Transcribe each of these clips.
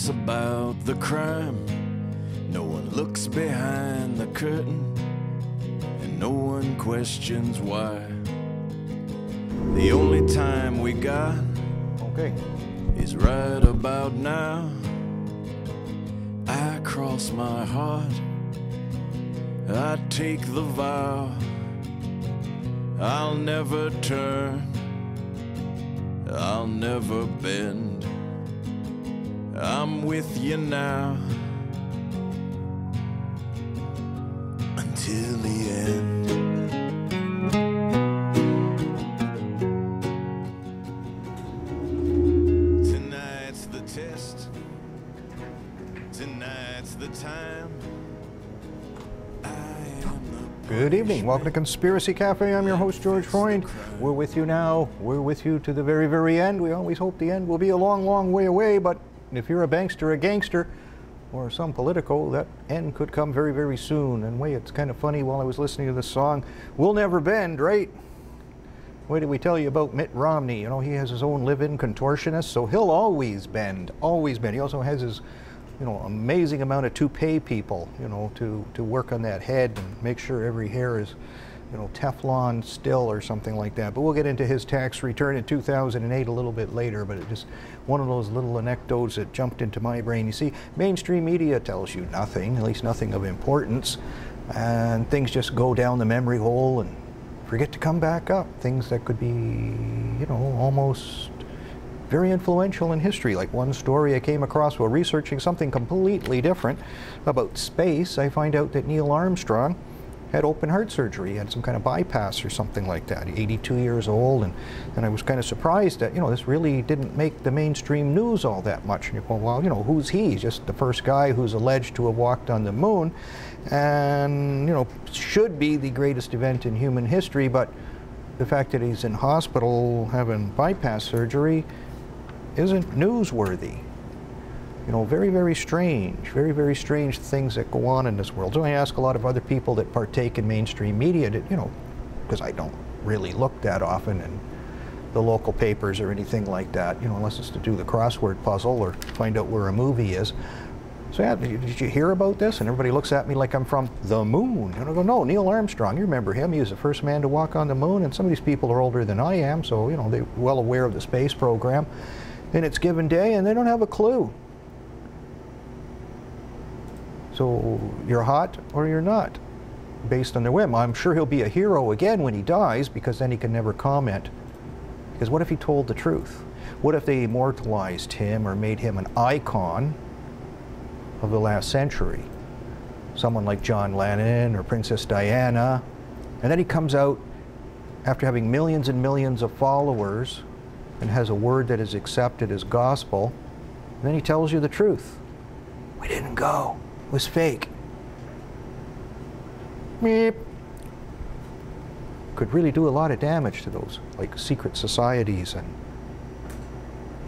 About the crime, no one looks behind the curtain, and no one questions why. The only time we got is right about now. I cross my heart, I take the vow, I'll never turn, I'll never bend. I'm with you now until the end. Tonight's the test, tonight's the time. Good evening. Welcome to Conspiracy Cafe. I'm your host, George Freund. We're with you now. We're with you to the very, very end. We always hope the end will be a long, long way away, but if you're a bankster, a gangster, or some politico, that end could come very, very soon. And wait, it's kind of funny, while I was listening to this song, We'll Never Bend, right? Wait did we tell you about Mitt Romney? You know, he has his own live-in contortionist, so he'll always bend, always bend. He also has his, you know, amazing amount of toupee people, you know, to work on that head and make sure every hair is, you know, Teflon still or something like that. But we'll get into his tax return in 2008 a little bit later, but it just one of those little anecdotes that jumped into my brain. You see, mainstream media tells you nothing, at least nothing of importance, and things just go down the memory hole and forget to come back up. Things that could be, you know, almost very influential in history. Like one story I came across while researching something completely different about space. I find out that Neil Armstrong had open heart surgery, had some kind of bypass or something like that, 82 years old, and I was kind of surprised that, you know, this really didn't make the mainstream news all that much. And you go, well, you know, who's he? He's just the first guy who's alleged to have walked on the moon, and, you know, should be the greatest event in human history, but the fact that he's in hospital having bypass surgery isn't newsworthy. You know, very, very strange things that go on in this world. So I ask a lot of other people that partake in mainstream media, that, you know, because I don't really look that often in the local papers or anything like that, you know, unless it's to do the crossword puzzle or find out where a movie is. So yeah, did you hear about this? And everybody looks at me like I'm from the moon. And I go, no, Neil Armstrong, you remember him. He was the first man to walk on the moon, and some of these people are older than I am, so, you know, they're well aware of the space program in its given day, and they don't have a clue. So you're hot or you're not, based on their whim. I'm sure he'll be a hero again when he dies, because then he can never comment. Because what if he told the truth? What if they immortalized him or made him an icon of the last century? Someone like John Lennon or Princess Diana. And then he comes out after having millions and millions of followers and has a word that is accepted as gospel. And then he tells you the truth. We didn't go. It was fake. Meep. Could really do a lot of damage to those, like, secret societies and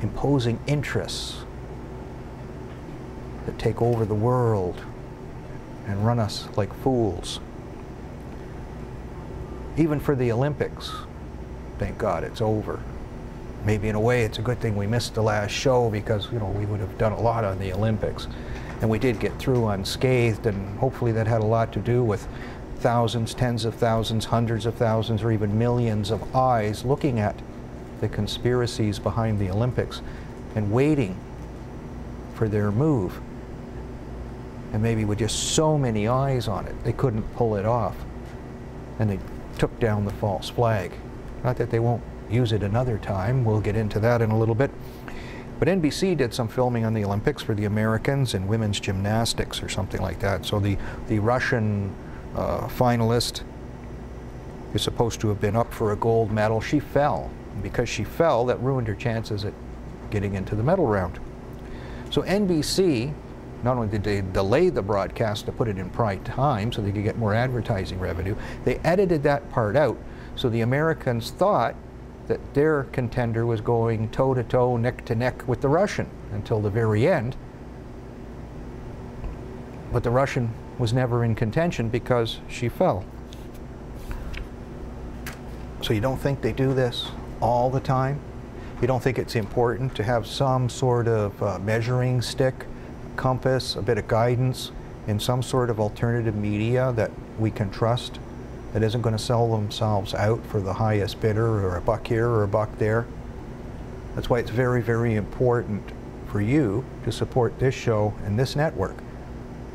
imposing interests that take over the world and run us like fools. Even for the Olympics, thank God it's over. Maybe in a way it's a good thing we missed the last show, because, you know, we would have done a lot on the Olympics. And we did get through unscathed, and hopefully that had a lot to do with thousands, tens of thousands, hundreds of thousands, or even millions of eyes looking at the conspiracies behind the Olympics and waiting for their move. And maybe with just so many eyes on it, they couldn't pull it off. And they took down the false flag. Not that they won't use it another time. We'll get into that in a little bit. But NBC did some filming on the Olympics for the Americans in women's gymnastics or something like that. So the Russian finalist is supposed to have been up for a gold medal. She fell. And because she fell, that ruined her chances at getting into the medal round. So NBC, not only did they delay the broadcast to put it in prime time so they could get more advertising revenue, they edited that part out so the Americans thought that their contender was going toe-to-toe, neck-to-neck with the Russian until the very end. But the Russian was never in contention because she fell. So you don't think they do this all the time? You don't think it's important to have some sort of measuring stick, compass, a bit of guidance in some sort of alternative media that we can trust, that isn't going to sell themselves out for the highest bidder or a buck here or a buck there? That's why it's very, very important for you to support this show and this network,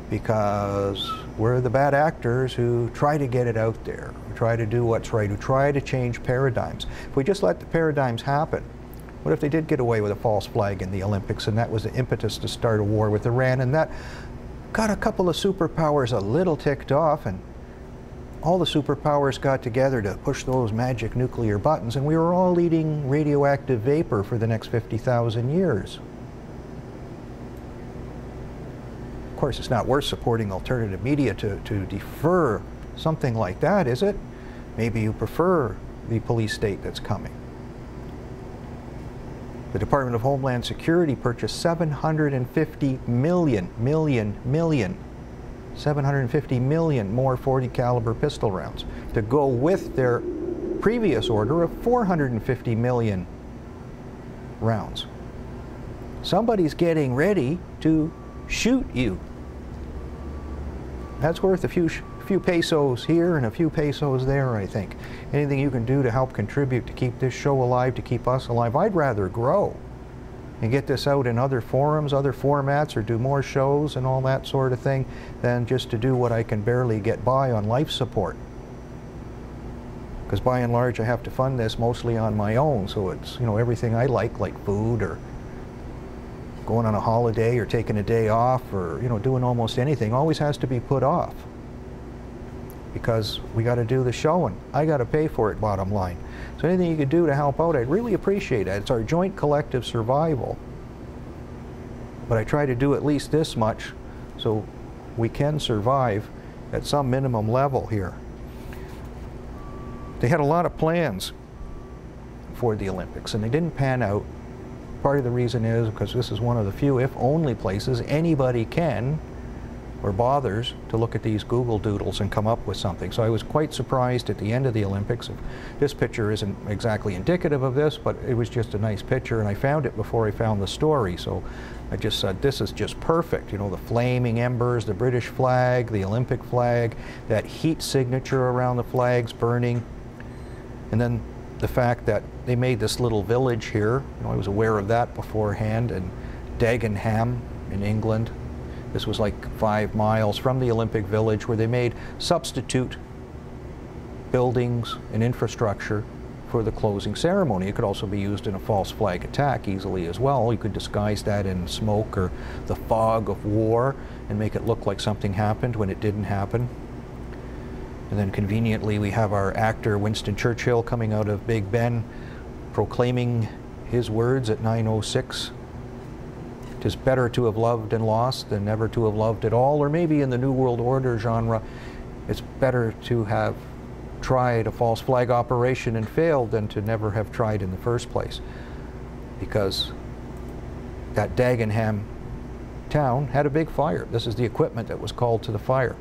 because we're the bad actors who try to get it out there, who try to do what's right, who try to change paradigms. If we just let the paradigms happen, what if they did get away with a false flag in the Olympics and that was the impetus to start a war with Iran, and that got a couple of superpowers a little ticked off, and all the superpowers got together to push those magic nuclear buttons, and we were all eating radioactive vapor for the next 50,000 years. Of course, it's not worth supporting alternative media to defer something like that, is it? Maybe you prefer the police state that's coming. The Department of Homeland Security purchased 750 million more .40 caliber pistol rounds to go with their previous order of 450 million rounds. Somebody's getting ready to shoot you. That's worth a few pesos here and a few pesos there, I think. Anything you can do to help contribute to keep this show alive, to keep us alive. I'd rather grow and get this out in other forums, other formats, or do more shows and all that sort of thing, than just to do what I can barely get by on life support. Because by and large I have to fund this mostly on my own, so it's, you know, everything I like food or going on a holiday or taking a day off or, you know, doing almost anything always has to be put off. Because we got to do the show and I got to pay for it, bottom line. So anything you could do to help out, I'd really appreciate it. It's our joint collective survival. But I try to do at least this much so we can survive at some minimum level here. They had a lot of plans for the Olympics and they didn't pan out. Part of the reason is because this is one of the few, if only, places anybody can or bothers to look at these Google Doodles and come up with something. So I was quite surprised at the end of the Olympics. This picture isn't exactly indicative of this, but it was just a nice picture, and I found it before I found the story. So I just said, this is just perfect. You know, the flaming embers, the British flag, the Olympic flag, that heat signature around the flags burning, and then the fact that they made this little village here. You know, I was aware of that beforehand, and Dagenham in England. This was like 5 miles from the Olympic Village, where they made substitute buildings and infrastructure for the closing ceremony. It could also be used in a false flag attack easily as well. You could disguise that in smoke or the fog of war and make it look like something happened when it didn't happen. And then conveniently we have our actor Winston Churchill coming out of Big Ben proclaiming his words at 9:06. "'Tis better to have loved and lost than never to have loved at all," or maybe in the New World Order genre, it's better to have tried a false flag operation and failed than to never have tried in the first place. Because that Dagenham town had a big fire. This is the equipment that was called to the fire.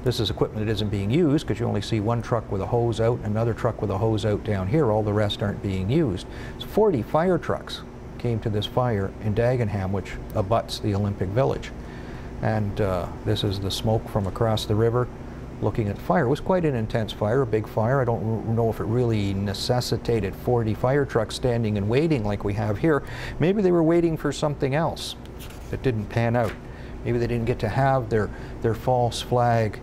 This is equipment that isn't being used because you only see one truck with a hose out and another truck with a hose out down here. All the rest aren't being used. So 40 fire trucks came to this fire in Dagenham, which abuts the Olympic Village. And this is the smoke from across the river looking at the fire. It was quite an intense fire, a big fire. I don't know if it really necessitated 40 fire trucks standing and waiting like we have here. Maybe they were waiting for something else that didn't pan out. Maybe they didn't get to have their false flag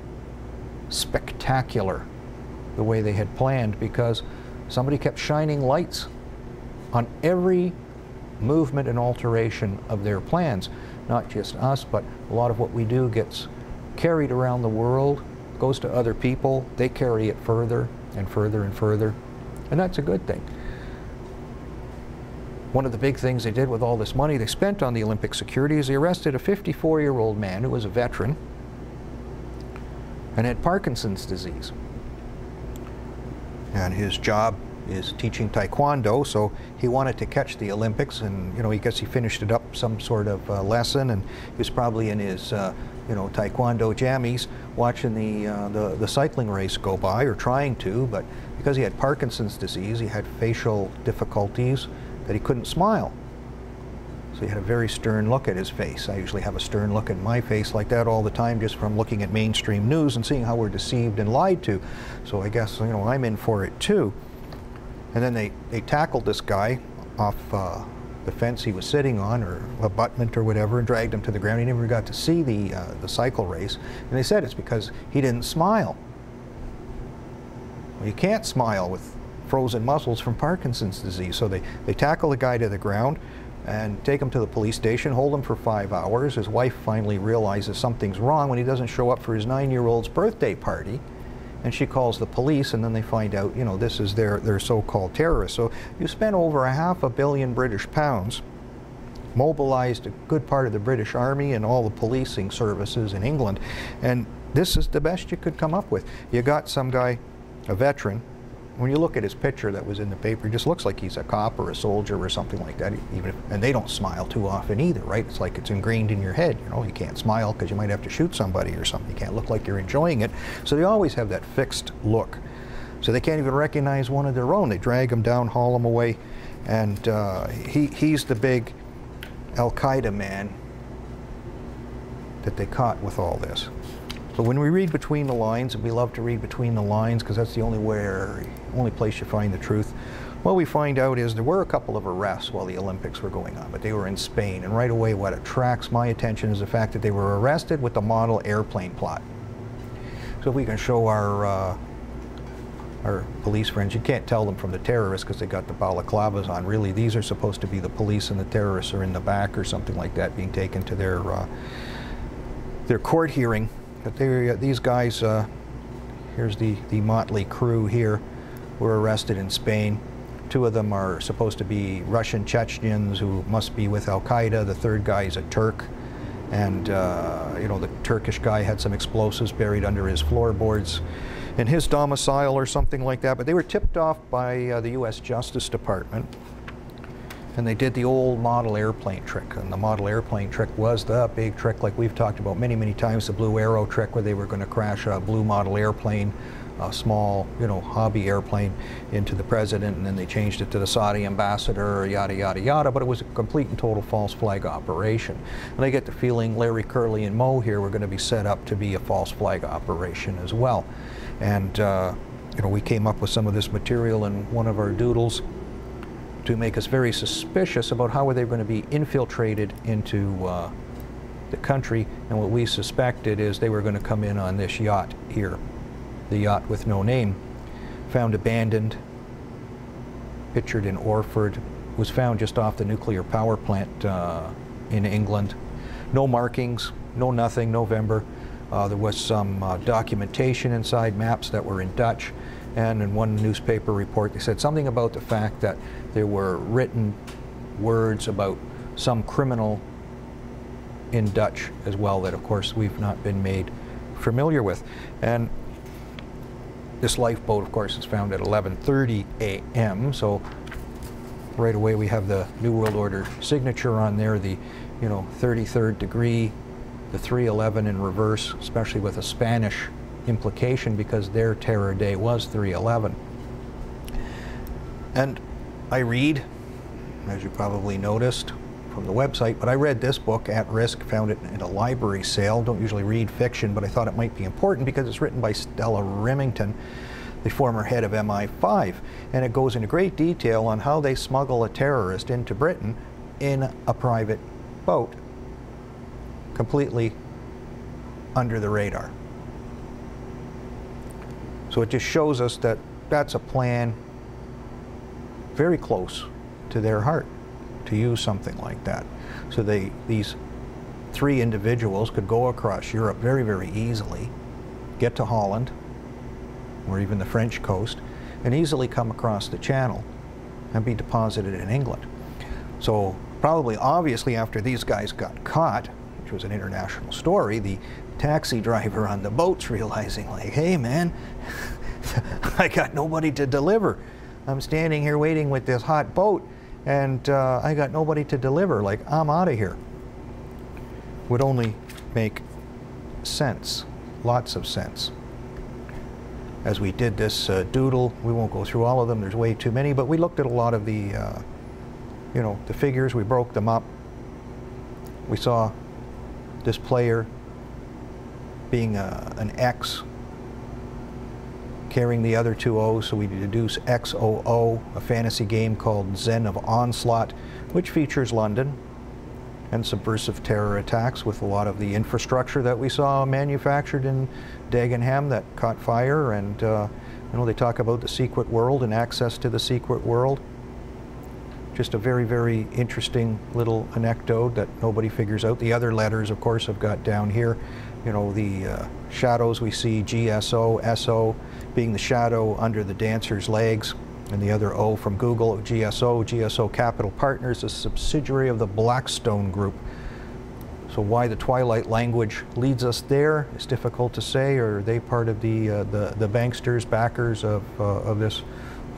spectacular the way they had planned, because somebody kept shining lights on every movement and alteration of their plans. Not just us, but a lot of what we do gets carried around the world, goes to other people, they carry it further and further and further, and that's a good thing. One of the big things they did with all this money they spent on the Olympic security is they arrested a 54-year-old man who was a veteran and had Parkinson's disease. And his job is teaching Taekwondo, so he wanted to catch the Olympics, and I guess he finished it up some sort of lesson, and he was probably in his Taekwondo jammies watching the cycling race go by, or trying to, but because he had Parkinson's disease, he had facial difficulties, that he couldn't smile. So he had a very stern look at his face. I usually have a stern look at my face like that all the time, just from looking at mainstream news and seeing how we're deceived and lied to. So I guess I'm in for it too. And then they tackled this guy off the fence he was sitting on, or abutment or whatever, and dragged him to the ground. He never got to see the cycle race. And they said it's because he didn't smile. Well, you can't smile with frozen muscles from Parkinson's disease. So they tackle the guy to the ground and take him to the police station, hold him for 5 hours. His wife finally realizes something's wrong when he doesn't show up for his 9-year-old's birthday party. And she calls the police, and then they find out, this is their so-called terrorist. So you spent over £500 million British pounds, mobilized a good part of the British Army and all the policing services in England, and this is the best you could come up with. You got some guy, a veteran. When you look at his picture that was in the paper, he just looks like he's a cop or a soldier or something like that. And they don't smile too often either, right? It's like it's ingrained in your head. You can't smile because you might have to shoot somebody or something. You can't look like you're enjoying it. So they always have that fixed look. So they can't even recognize one of their own. They drag him down, haul him away, and he's the big Al-Qaeda man that they caught with all this. But when we read between the lines, and we love to read between the lines because that's the only place you find the truth, what we find out is there were a couple of arrests while the Olympics were going on, but they were in Spain. And right away what attracts my attention is the fact that they were arrested with the model airplane plot. So if we can show our police friends, you can't tell them from the terrorists because they got the balaclavas on. Really, these are supposed to be the police, and the terrorists are in the back or something like that, being taken to their court hearing. But these guys, here's the motley crew here, were arrested in Spain. 2 of them are supposed to be Russian Chechens who must be with Al-Qaeda. The third guy is a Turk. And, the Turkish guy had some explosives buried under his floorboards in his domicile or something like that. But they were tipped off by the U.S. Justice Department. And they did the old model airplane trick. And the model airplane trick was the big trick, like we've talked about many, many times, the Blue Arrow trick, where they were going to crash a blue model airplane, a small, hobby airplane, into the president, and then they changed it to the Saudi ambassador, yada, yada, yada. But it was a complete and total false flag operation. And I get the feeling Larry, Curly, and Moe here were going to be set up to be a false flag operation as well. And, we came up with some of this material in one of our doodles to make us very suspicious about how they were going to be infiltrated into the country. And what we suspected is they were going to come in on this yacht here, the yacht with no name, found abandoned, pictured in Orford, was found just off the nuclear power plant in England. No markings, no nothing, November. There was some documentation inside, maps that were in Dutch. And in one newspaper report, they said something about the fact that there were written words about some criminal in Dutch as well that, of course, we've not been made familiar with. And this lifeboat, of course, is found at 11:30 a.m. So right away we have the New World Order signature on there, the 33rd degree, the 311 in reverse, especially with a Spanish implication because their terror day was 3/11. And I read, as you probably noticed from the website, but I read this book, At Risk, found it in a library sale. Don't usually read fiction, but I thought it might be important because it's written by Stella Remington, the former head of MI5, and it goes into great detail on how they smuggle a terrorist into Britain in a private boat, completely under the radar. So it just shows us that that's a plan very close to their heart to use something like that. So these 3 individuals could go across Europe very, very easily, get to Holland, or even the French coast, and easily come across the Channel and be deposited in England. So probably, obviously, after these guys got caught, which was an international story, the taxi driver on the boat's realizing, like, hey man, I got nobody to deliver. I'm standing here waiting with this hot boat, and I got nobody to deliver. Like, I'm out of here. Would only make sense, lots of sense. As we did this doodle, we won't go through all of them, there's way too many, but we looked at a lot of the, you know, the figures, we broke them up. We saw this player being an X, carrying the other two O's, so we deduce XOO, a fantasy game called Zen of Onslaught, which features London and subversive terror attacks with a lot of the infrastructure that we saw manufactured in Dagenham that caught fire. And you know, they talk about the secret world and access to the secret world. Just a very, very interesting little anecdote that nobody figures out. The other letters, of course, have got down here, you know, the shadows we see, GSO, SO, being the shadow under the dancer's legs, and the other O from Google, GSO. GSO Capital Partners, a subsidiary of the Blackstone Group. So why the Twilight language leads us there is difficult to say. Or are they part of the banksters, backers of this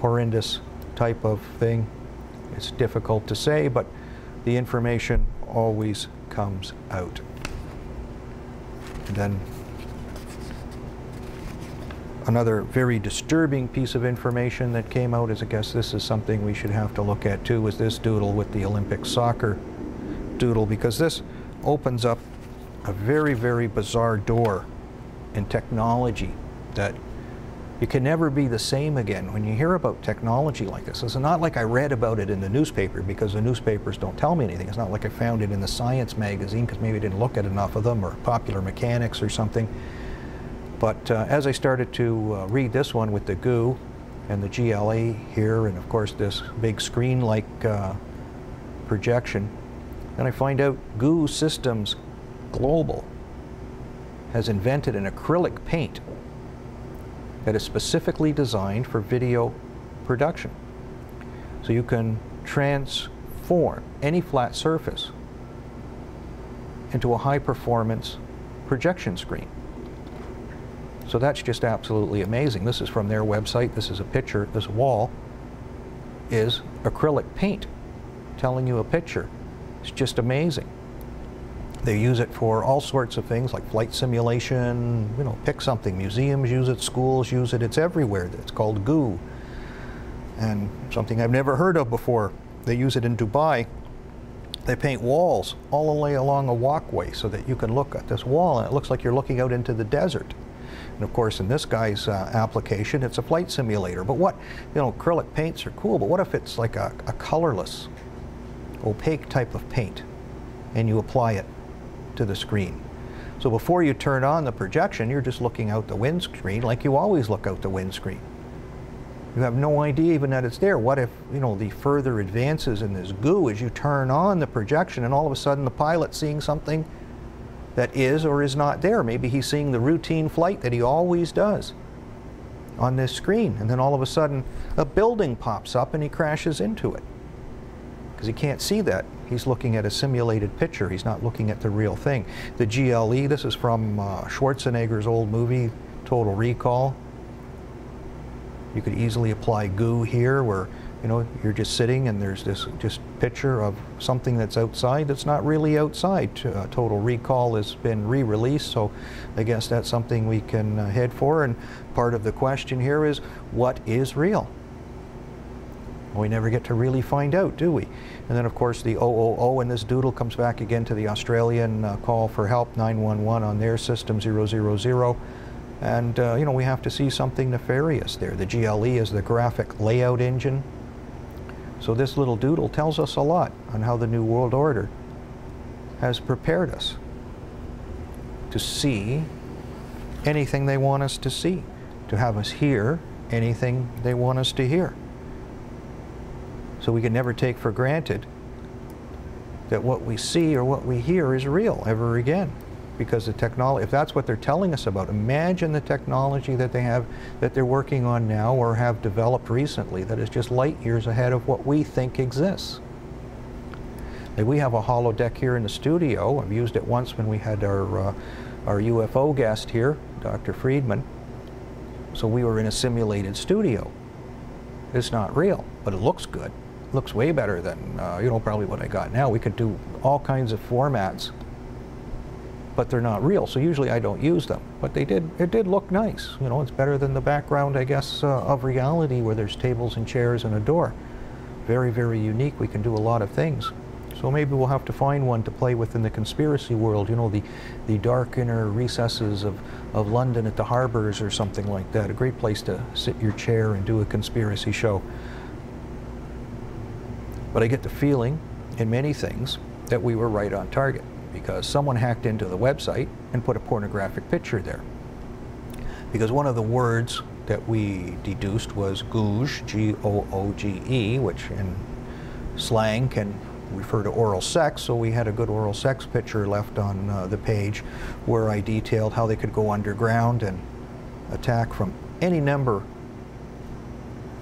horrendous type of thing? It's difficult to say, but the information always comes out. And then another very disturbing piece of information that came out is, I guess this is something we should have to look at too, is this doodle with the Olympic soccer doodle, because this opens up a very, very bizarre door in technology that you can never be the same again. When you hear about technology like this, it's not like I read about it in the newspaper, because the newspapers don't tell me anything. It's not like I found it in the Science magazine, because maybe I didn't look at enough of them, or Popular Mechanics or something. But as I started to read this one with the GUU and the GLA here, and of course this big screen-like projection, then I find out GUU Systems Global has invented an acrylic paint that is specifically designed for video production. So you can transform any flat surface into a high-performance projection screen. So that's just absolutely amazing. This is from their website. This is a picture. This wall is acrylic paint telling you a picture. It's just amazing. They use it for all sorts of things like flight simulation, you know, pick something. Museums use it, schools use it, it's everywhere. It's called GUU. And something I've never heard of before, they use it in Dubai. They paint walls all the way along a walkway so that you can look at this wall and it looks like you're looking out into the desert. And of course, in this guy's application, it's a flight simulator. But what, you know, acrylic paints are cool, but what if it's like a colorless, opaque type of paint and you apply it to the screen? So before you turn on the projection, you're just looking out the windscreen like you always look out the windscreen. You have no idea even that it's there. What if, you know, the further advances in this GUU is you turn on the projection and all of a sudden the pilot's seeing something that is or is not there. Maybe he's seeing the routine flight that he always does on this screen, and then all of a sudden a building pops up and he crashes into it because he can't see that. He's looking at a simulated picture. He's not looking at the real thing. The GLE, this is from Schwarzenegger's old movie, Total Recall. You could easily apply GUU here where, you know, you're just sitting and there's this just picture of something that's outside that's not really outside. Total Recall has been re-released, so I guess that's something we can head for. And part of the question here is, what is real? We never get to really find out, do we? And then of course the OOO, and this doodle comes back again to the Australian call for help, 911 on their system 000. And you know, we have to see something nefarious there. The GLE is the graphic layout engine. So this little doodle tells us a lot on how the New World Order has prepared us to see anything they want us to see, to have us hear anything they want us to hear. So we can never take for granted that what we see or what we hear is real ever again. Because the technology, if that's what they're telling us about, imagine the technology that they have, that they're working on now or have developed recently that is just light years ahead of what we think exists. Like we have a holodeck here in the studio. I've used it once when we had our UFO guest here, Dr. Friedman. So we were in a simulated studio. It's not real, but it looks good. It looks way better than, you know, probably what I got now. We could do all kinds of formats, but they're not real, so usually I don't use them. But it did look nice. You know, it's better than the background, I guess, of reality where there's tables and chairs and a door. Very, very unique. We can do a lot of things. So maybe we'll have to find one to play with in the conspiracy world, you know, the dark inner recesses of London at the harbors or something like that. A great place to sit your chair and do a conspiracy show. But I get the feeling in many things that we were right on target, because someone hacked into the website and put a pornographic picture there. Because one of the words that we deduced was googe, G-O-O-G-E, which in slang can refer to oral sex, so we had a good oral sex picture left on the page where I detailed how they could go underground and attack from any number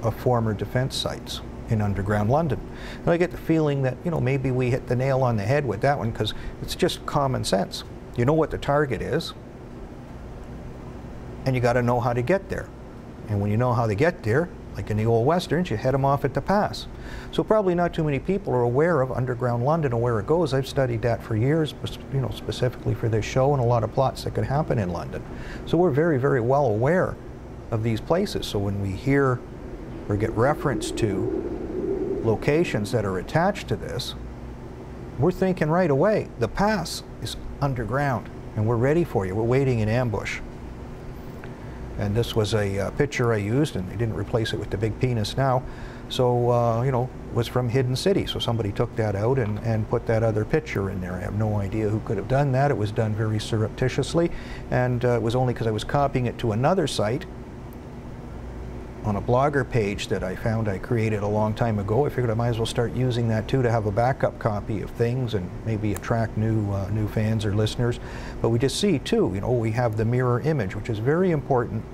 of former defense sites in underground London. And I get the feeling that, you know, maybe we hit the nail on the head with that one, because it's just common sense. You know what the target is, and you got to know how to get there. And when you know how to get there, like in the old westerns, you head them off at the pass. So probably not too many people are aware of underground London and where it goes. I've studied that for years, you know, specifically for this show, and a lot of plots that could happen in London. So we're very, very well aware of these places. So when we hear or get reference to locations that are attached to this, we're thinking right away, the pass is underground, and we're ready for you. We're waiting in ambush. And this was a picture I used, and they didn't replace it with the big penis now. So, you know, it was from Hidden City. So somebody took that out and put that other picture in there. I have no idea who could have done that. It was done very surreptitiously. And it was only because I was copying it to another site on a blogger page that I found I created a long time ago. I figured I might as well start using that too, to have a backup copy of things and maybe attract new fans or listeners. But we just see too, you know, we have the mirror image, which is very important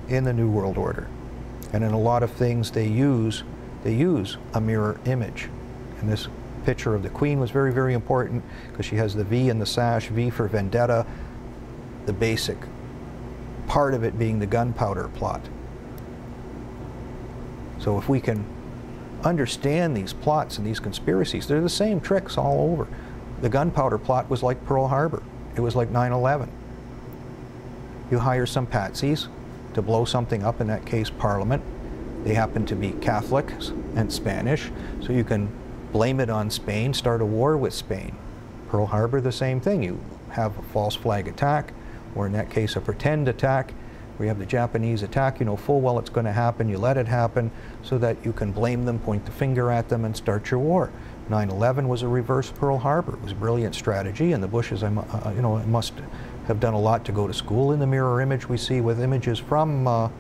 in the New World Order. And in a lot of things they use a mirror image. And this picture of the Queen was very, very important, because she has the V in the sash, V for vendetta, the basic part of it being the gunpowder plot. So if we can understand these plots and these conspiracies, they're the same tricks all over. The gunpowder plot was like Pearl Harbor. It was like 9/11. You hire some patsies to blow something up, in that case Parliament. They happen to be Catholics and Spanish, so you can blame it on Spain, start a war with Spain. Pearl Harbor, the same thing. You have a false flag attack, or in that case a pretend attack. We have the Japanese attack, you know full well it's going to happen, you let it happen so that you can blame them, point the finger at them, and start your war. 9/11 was a reverse Pearl Harbor. It was a brilliant strategy, and the Bushes, you know, must have done a lot to go to school. In the mirror image we see with images from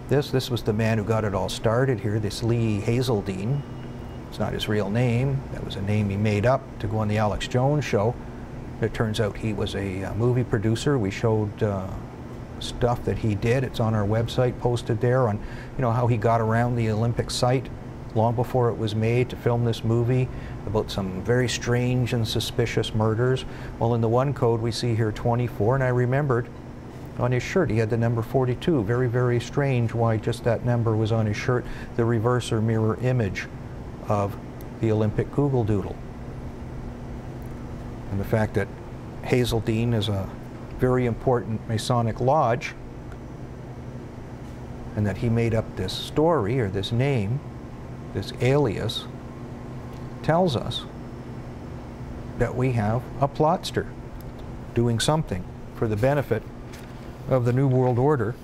this was the man who got it all started here, this Lee Hazeldine. It's not his real name. That was a name he made up to go on the Alex Jones show. It turns out he was a movie producer. We showed stuff that he did. It's on our website, posted there, on how he got around the Olympic site long before it was made to film this movie about some very strange and suspicious murders. Well, in the one code we see here 24, and I remembered on his shirt he had the number 42. Very, very strange why just that number was on his shirt, the reverse or mirror image of the Olympic Google Doodle. And the fact that Hazeldine is a very important Masonic lodge, and that he made up this story, or this name, this alias, tells us that we have a plotster doing something for the benefit of the New World Order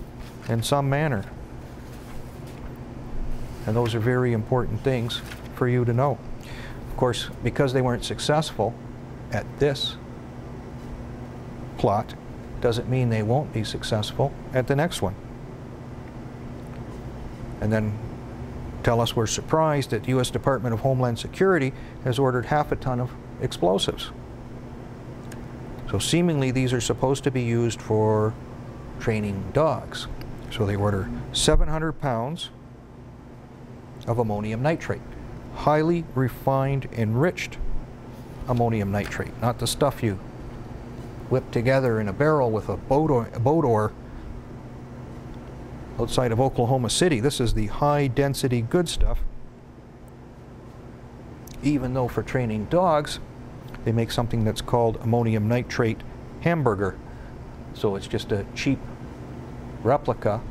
in some manner. And those are very important things for you to know. Of course, because they weren't successful at this plot, doesn't mean they won't be successful at the next one. And then tell us we're surprised that the U.S. Department of Homeland Security has ordered 1/2 ton of explosives. So seemingly these are supposed to be used for training dogs. So they order 700 pounds of ammonium nitrate. highly refined, enriched ammonium nitrate, not the stuff you whip together in a barrel with a boat oar outside of Oklahoma City. This is the high density good stuff. Even though for training dogs, they make something that's called ammonium nitrate hamburger. So it's just a cheap replica,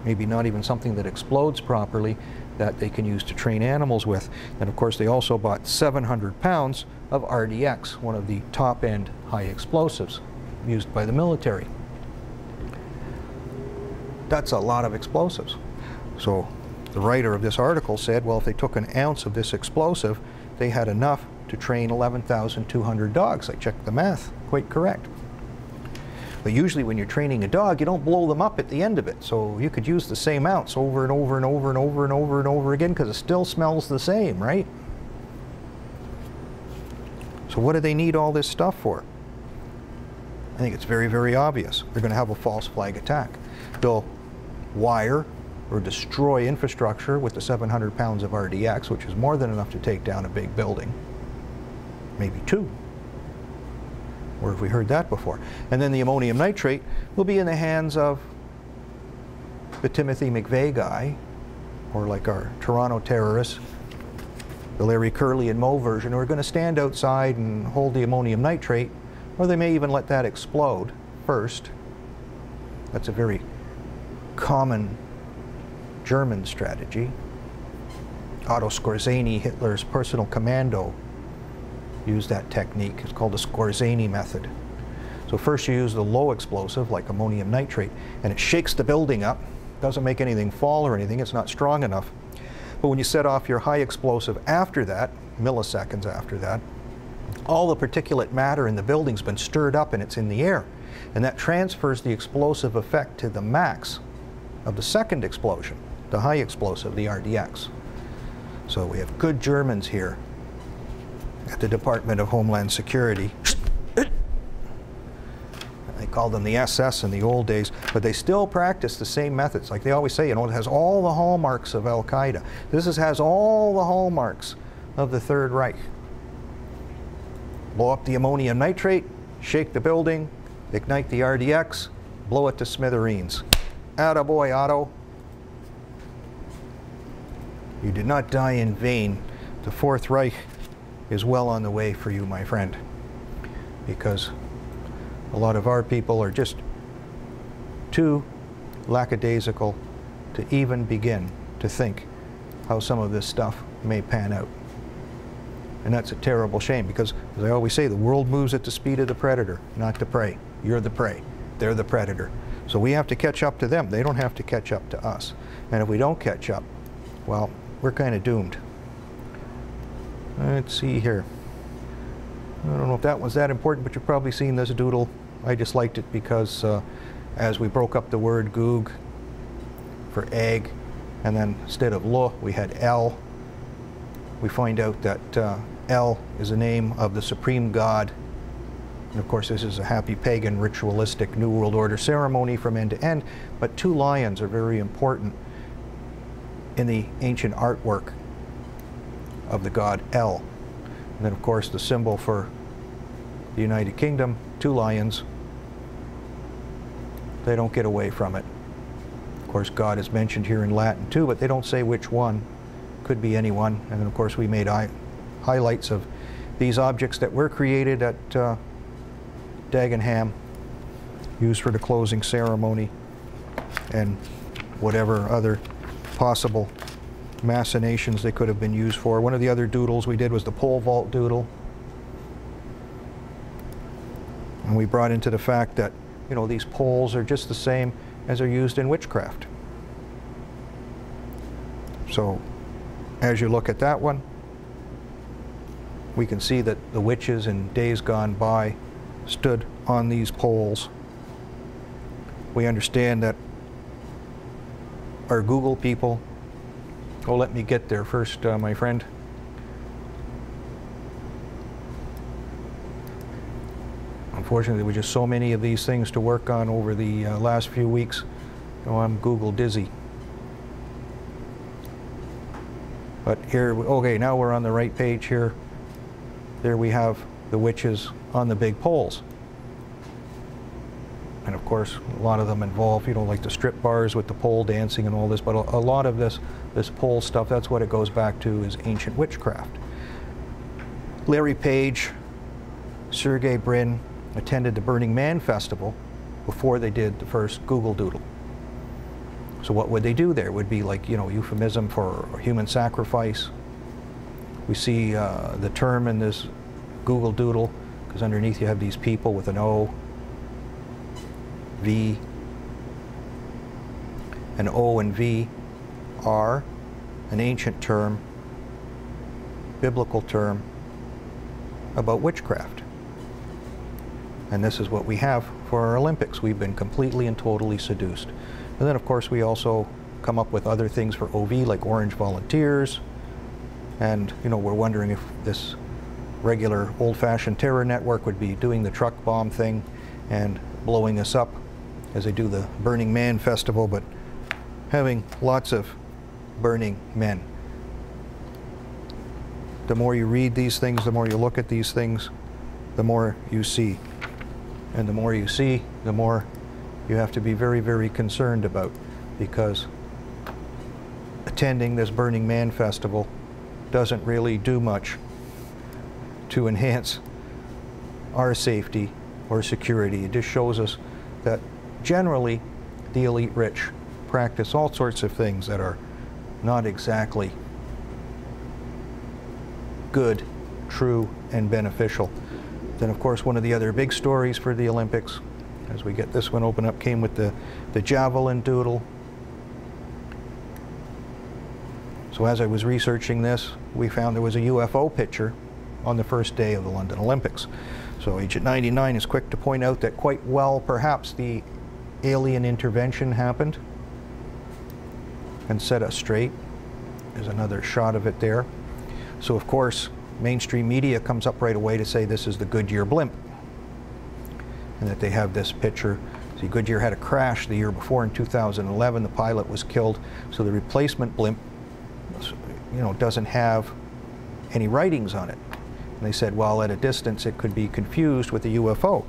maybe not even something that explodes properly, that they can use to train animals with. And of course they also bought 700 pounds of RDX, one of the top-end high explosives used by the military. That's a lot of explosives. So the writer of this article said, well, if they took an ounce of this explosive, they had enough to train 11,200 dogs. I checked the math, quite correct. But usually when you're training a dog, you don't blow them up at the end of it. So you could use the same ounce over and over and over and over and over and over again, because it still smells the same, right? So what do they need all this stuff for? I think it's very, very obvious. They're going to have a false flag attack. They'll wire or destroy infrastructure with the 700 pounds of RDX, which is more than enough to take down a big building. Maybe two. Where have we heard that before? And then the ammonium nitrate will be in the hands of the Timothy McVeigh guy, or like our Toronto terrorists, the Larry Curley and Moe version, who are going to stand outside and hold the ammonium nitrate, or they may even let that explode first. That's a very common German strategy. Otto Skorzeny, Hitler's personal commando, used that technique. It's called the Skorzeny method. So first you use the low explosive, like ammonium nitrate, and it shakes the building up. Doesn't make anything fall or anything. It's not strong enough. But when you set off your high explosive after that, milliseconds after that, all the particulate matter in the building's been stirred up and it's in the air. And that transfers the explosive effect to the max of the second explosion, the high explosive, the RDX. So we have good Germans here at the Department of Homeland Security. They called them the SS in the old days, but they still practice the same methods. Like they always say, you know, it has all the hallmarks of Al-Qaeda. This has all the hallmarks of the Third Reich. Blow up the ammonium nitrate, shake the building, ignite the RDX, blow it to smithereens. Attaboy, Otto. You did not die in vain. The Fourth Reich is well on the way for you, my friend, because a lot of our people are just too lackadaisical to even begin to think how some of this stuff may pan out. And that's a terrible shame, because, as I always say, the world moves at the speed of the predator, not the prey. You're the prey. They're the predator. So we have to catch up to them. They don't have to catch up to us. And if we don't catch up, well, we're kind of doomed. Let's see here. I don't know if that was that important, but you've probably seen this doodle. I just liked it because as we broke up the word goog for egg, and then instead of lo, we had El, we find out that El is a name of the supreme god. And of course, this is a happy pagan ritualistic New World Order ceremony from end to end, but two lions are very important in the ancient artwork of the god El. And then of course the symbol for the United Kingdom, two lions. They don't get away from it. Of course God is mentioned here in Latin too, but they don't say which one. Could be anyone. And then of course we made highlights of these objects that were created at Dagenham, used for the closing ceremony, and whatever other possible machinations they could have been used for. One of the other doodles we did was the pole vault doodle. And we brought into the fact that, you know, these poles are just the same as are used in witchcraft. So as you look at that one, we can see that the witches in days gone by stood on these poles. We understand that our Google people, oh, let me get there first, my friend. Unfortunately, there were just so many of these things to work on over the last few weeks. Oh, I'm Google dizzy. But here, okay, now we're on the right page here. There we have the witches on the big poles. And of course, a lot of them involve, you know, like the strip bars with the pole dancing and all this, but a lot of this pole stuff, that's what it goes back to, is ancient witchcraft. Larry Page, Sergey Brin attended the Burning Man festival before they did the first Google Doodle. So what would they do there? It would be like, you know, euphemism for human sacrifice. We see the term in this Google Doodle, because underneath you have these people with an O, V. An O and V are an ancient term, biblical term, about witchcraft. And this is what we have for our Olympics. We've been completely and totally seduced. And then of course we also come up with other things for OV, like Orange Volunteers. And you know, we're wondering if this regular old-fashioned terror network would be doing the truck bomb thing and blowing us up as they do the Burning Man festival, but having lots of burning men. The more you read these things, the more you look at these things, the more you see. And the more you see, the more you have to be very, very concerned about, because attending this Burning Man festival doesn't really do much to enhance our safety or security. It just shows us that generally the elite rich practice all sorts of things that are not exactly good, true, and beneficial. Then of course one of the other big stories for the Olympics, as we get this one open up, came with the javelin doodle. So as I was researching this, we found there was a UFO picture on the first day of the London Olympics. So Agent 99 is quick to point out that quite well perhaps the alien intervention happened and set us straight. There's another shot of it there. So of course mainstream media comes up right away to say this is the Goodyear blimp, and that they have this picture. See, Goodyear had a crash the year before in 2011. The pilot was killed, so the replacement blimp, you know, doesn't have any writings on it. And they said, well, at a distance it could be confused with a UFO.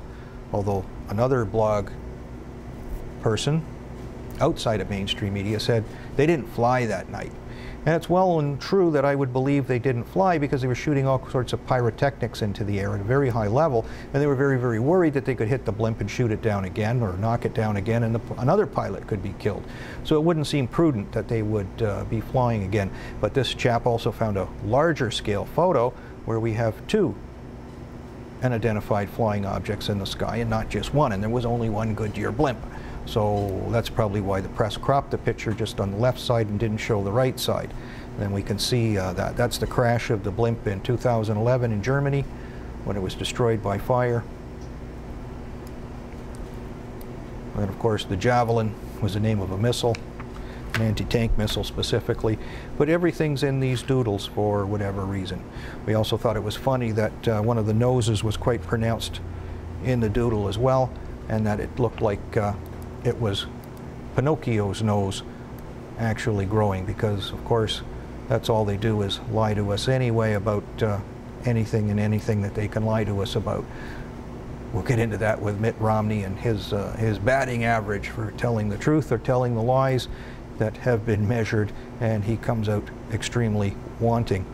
Although another blog person outside of mainstream media said they didn't fly that night. And it's well and true that I would believe they didn't fly, because they were shooting all sorts of pyrotechnics into the air at a very high level, and they were very, very worried that they could hit the blimp and shoot it down again or knock it down again, and another pilot could be killed. So it wouldn't seem prudent that they would be flying again. But this chap also found a larger scale photo where we have two unidentified flying objects in the sky and not just one, and there was only one Goodyear blimp. So that's probably why the press cropped the picture just on the left side and didn't show the right side. And then we can see that's the crash of the blimp in 2011 in Germany when it was destroyed by fire. And of course the Javelin was the name of a missile, an anti-tank missile specifically. But everything's in these doodles for whatever reason. We also thought it was funny that one of the noses was quite pronounced in the doodle as well, and that it looked like it was Pinocchio's nose actually growing, because of course that's all they do is lie to us anyway about anything and anything that they can lie to us about. We'll get into that with Mitt Romney and his batting average for telling the truth or telling the lies that have been measured, and he comes out extremely wanting.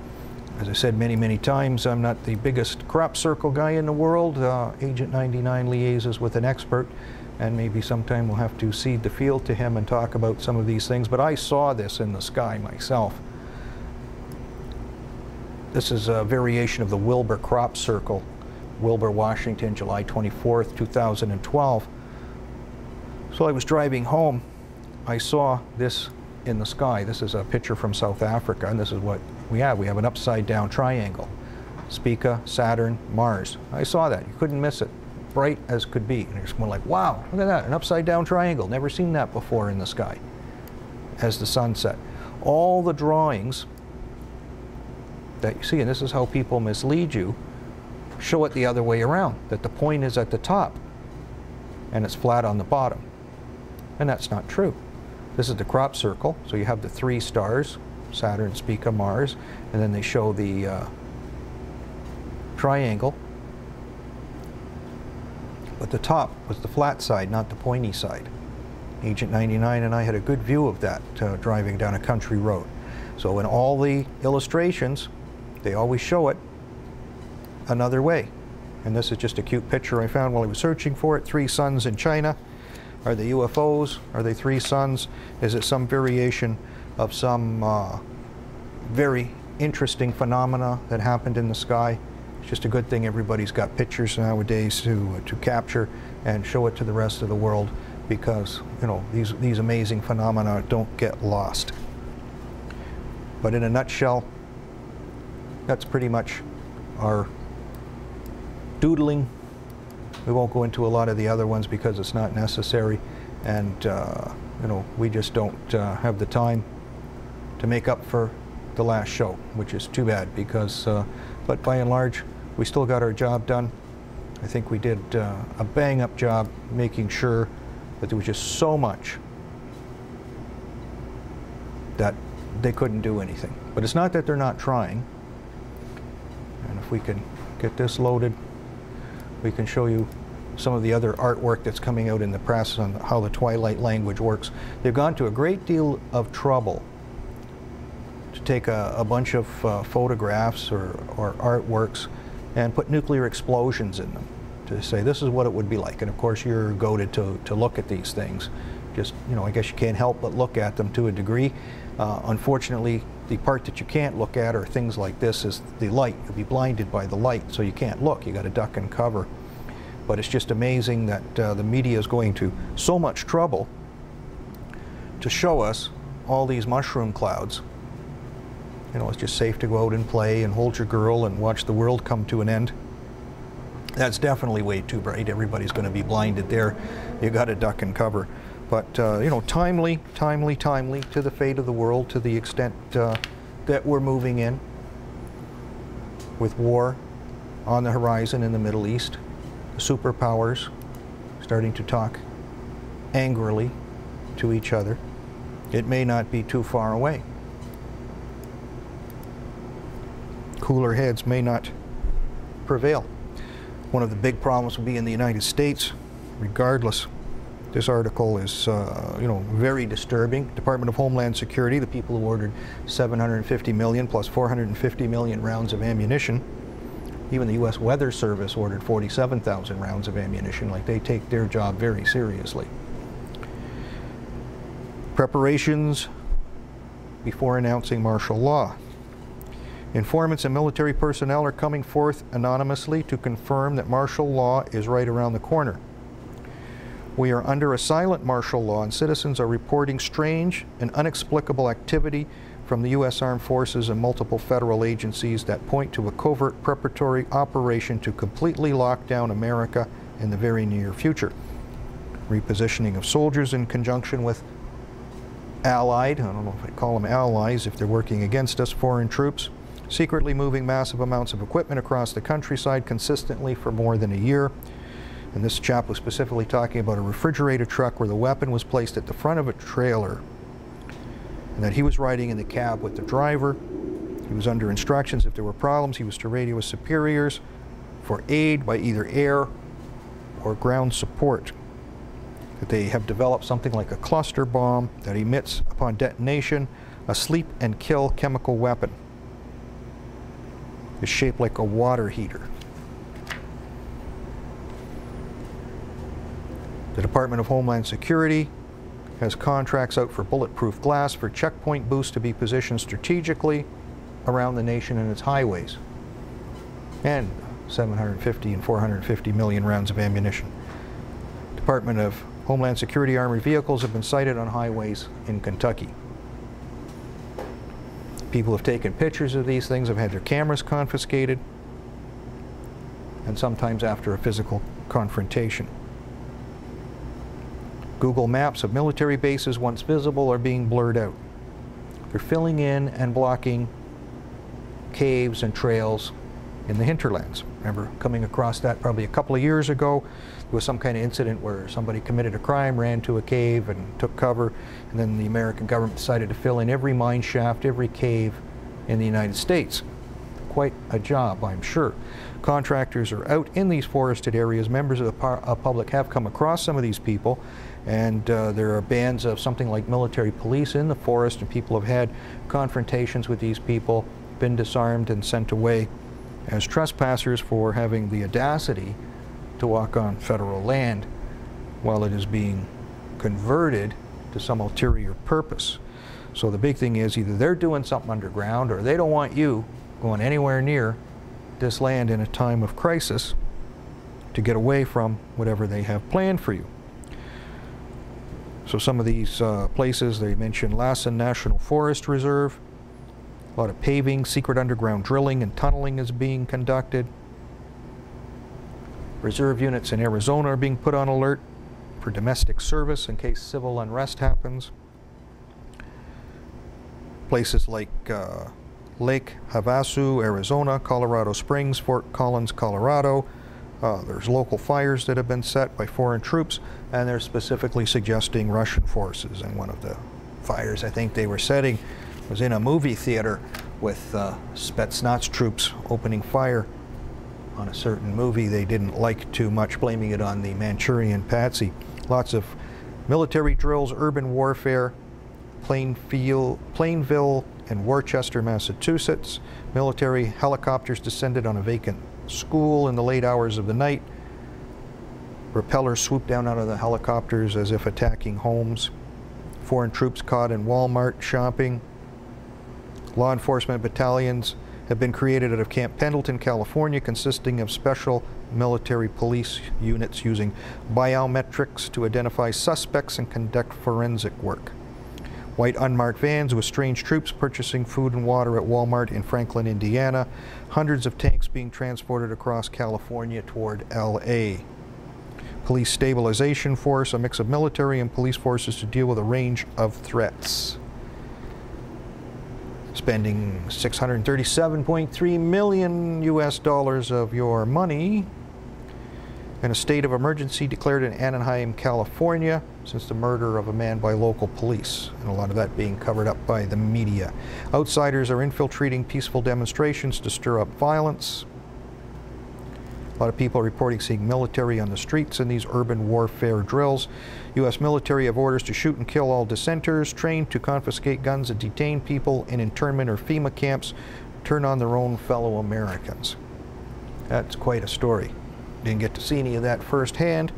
As I said many, many times, I'm not the biggest crop circle guy in the world. Agent 99 liaises with an expert, and maybe sometime we'll have to cede the field to him and talk about some of these things. But I saw this in the sky myself. This is a variation of the Wilbur crop circle, Wilbur, Washington, July 24th, 2012. So I was driving home. I saw this in the sky. This is a picture from South Africa, and this is what we have. We have an upside-down triangle. Spica, Saturn, Mars. I saw that. You couldn't miss it. Bright as could be. And you're just going like, wow, look at that, an upside-down triangle. Never seen that before in the sky as the sun set. All the drawings that you see, and this is how people mislead you, show it the other way around, that the point is at the top and it's flat on the bottom. And that's not true. This is the crop circle, so you have the three stars Saturn, Spica, Mars, and then they show the triangle. But the top was the flat side, not the pointy side. Agent 99 and I had a good view of that driving down a country road. So in all the illustrations, they always show it another way. And this is just a cute picture I found while I was searching for it. 3 suns in China. Are they UFOs? Are they 3 suns? Is it some variation of some very interesting phenomena that happened in the sky? It's just a good thing everybody's got pictures nowadays to capture and show it to the rest of the world, because you know these amazing phenomena don't get lost. But in a nutshell, that's pretty much our doodling. We won't go into a lot of the other ones because it's not necessary, and you know, we just don't have the time to make up for the last show, which is too bad, because but by and large we still got our job done. I think we did a bang-up job making sure that there was just so much that they couldn't do anything. But it's not that they're not trying. And if we can get this loaded, we can show you some of the other artwork that's coming out in the press on how the Twilight language works. They've gone to a great deal of trouble to take a bunch of photographs or artworks and put nuclear explosions in them to say this is what it would be like. And of course you're goaded to look at these things. Just, you know, I guess you can't help but look at them to a degree. Unfortunately, the part that you can't look at are things like this, is the light. You'll be blinded by the light, so you can't look. You got to duck and cover. But it's just amazing that the media is going to so much trouble to show us all these mushroom clouds. You know, it's just safe to go out and play and hold your girl and watch the world come to an end. That's definitely way too bright. Everybody's going to be blinded there. You got to duck and cover. But you know, timely to the fate of the world, to the extent that we're moving in, with war on the horizon in the Middle East, the superpowers starting to talk angrily to each other. It may not be too far away. Cooler heads may not prevail. One of the big problems will be in the United States, regardless. This article is, you know, very disturbing. Department of Homeland Security, the people who ordered 750 million plus 450 million rounds of ammunition. Even the U.S. Weather Service ordered 47,000 rounds of ammunition. Like, they take their job very seriously. Preparations before announcing martial law. Informants and military personnel are coming forth anonymously to confirm that martial law is right around the corner. We are under a silent martial law, and citizens are reporting strange and inexplicable activity from the U.S. Armed Forces and multiple federal agencies that point to a covert preparatory operation to completely lock down America in the very near future. Repositioning of soldiers in conjunction with allied, I don't know if I call them allies if they're working against us, foreign troops, secretly moving massive amounts of equipment across the countryside consistently for more than a year. And this chap was specifically talking about a refrigerator truck where the weapon was placed at the front of a trailer, and that he was riding in the cab with the driver. He was under instructions if there were problems, he was to radio his superiors for aid by either air or ground support. That they have developed something like a cluster bomb that emits upon detonation a sleep and kill chemical weapon. It's shaped like a water heater. The Department of Homeland Security has contracts out for bulletproof glass for checkpoint boosts to be positioned strategically around the nation and its highways, and 750 and 450 million rounds of ammunition. Department of Homeland Security armored vehicles have been sighted on highways in Kentucky. People have taken pictures of these things, have had their cameras confiscated, and sometimes after a physical confrontation. Google Maps of military bases once visible are being blurred out. They're filling in and blocking caves and trails in the hinterlands. Remember coming across that probably a couple of years ago. There was some kind of incident where somebody committed a crime, ran to a cave and took cover, and then the American government decided to fill in every mine shaft, every cave in the United States. Quite a job, I'm sure. Contractors are out in these forested areas. Members of the public have come across some of these people, and there are bands of something like military police in the forest, and people have had confrontations with these people, been disarmed and sent away as trespassers for having the audacity to walk on federal land while it is being converted to some ulterior purpose. So the big thing is either they're doing something underground or they don't want you going anywhere near this land in a time of crisis to get away from whatever they have planned for you. So some of these places, they mention Lassen National Forest Reserve. A lot of paving, secret underground drilling and tunneling is being conducted. Reserve units in Arizona are being put on alert for domestic service in case civil unrest happens. Places like Lake Havasu, Arizona, Colorado Springs, Fort Collins, Colorado. There's local fires that have been set by foreign troops, and they're specifically suggesting Russian forces. And one of the fires I think they were setting was in a movie theater with Spetsnaz troops opening fire on a certain movie they didn't like too much, blaming it on the Manchurian Patsy. Lots of military drills, urban warfare, Plainville and Worcester, Massachusetts. Military helicopters descended on a vacant school in the late hours of the night. Propellers swooped down out of the helicopters as if attacking homes. Foreign troops caught in Walmart shopping. Law enforcement battalions have been created out of Camp Pendleton, California, consisting of special military police units using biometrics to identify suspects and conduct forensic work. White unmarked vans with strange troops purchasing food and water at Walmart in Franklin, Indiana. Hundreds of tanks being transported across California toward L.A. Police Stabilization Force, a mix of military and police forces to deal with a range of threats. Spending $637.3 million US of your money in a state of emergency declared in Anaheim, California, since the murder of a man by local police, and a lot of that being covered up by the media. Outsiders are infiltrating peaceful demonstrations to stir up violence. A lot of people reporting seeing military on the streets in these urban warfare drills. U.S. military have orders to shoot and kill all dissenters, trained to confiscate guns and detain people in internment or FEMA camps, turn on their own fellow Americans. That's quite a story. Didn't get to see any of that firsthand,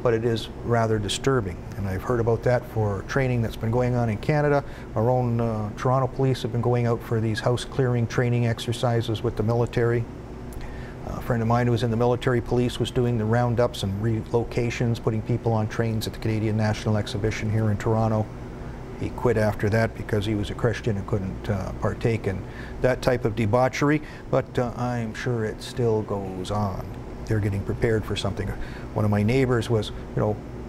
but it is rather disturbing. And I've heard about that for training that's been going on in Canada. Our own Toronto police have been going out for these house clearing training exercises with the military. A friend of mine who was in the military police was doing the roundups and relocations, putting people on trains at the Canadian National Exhibition here in Toronto. He quit after that because he was a Christian and couldn't partake in that type of debauchery, but I'm sure it still goes on. They're getting prepared for something. One of my neighbors was,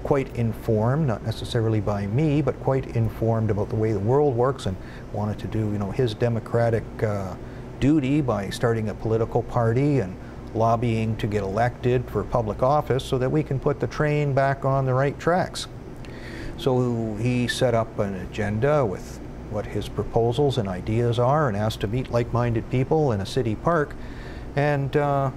quite informed, not necessarily by me, but quite informed about the way the world works, and wanted to do, his democratic duty by starting a political party and lobbying to get elected for public office so that we can put the train back on the right tracks. So he set up an agenda with what his proposals and ideas are and asked to meet like-minded people in a city park, and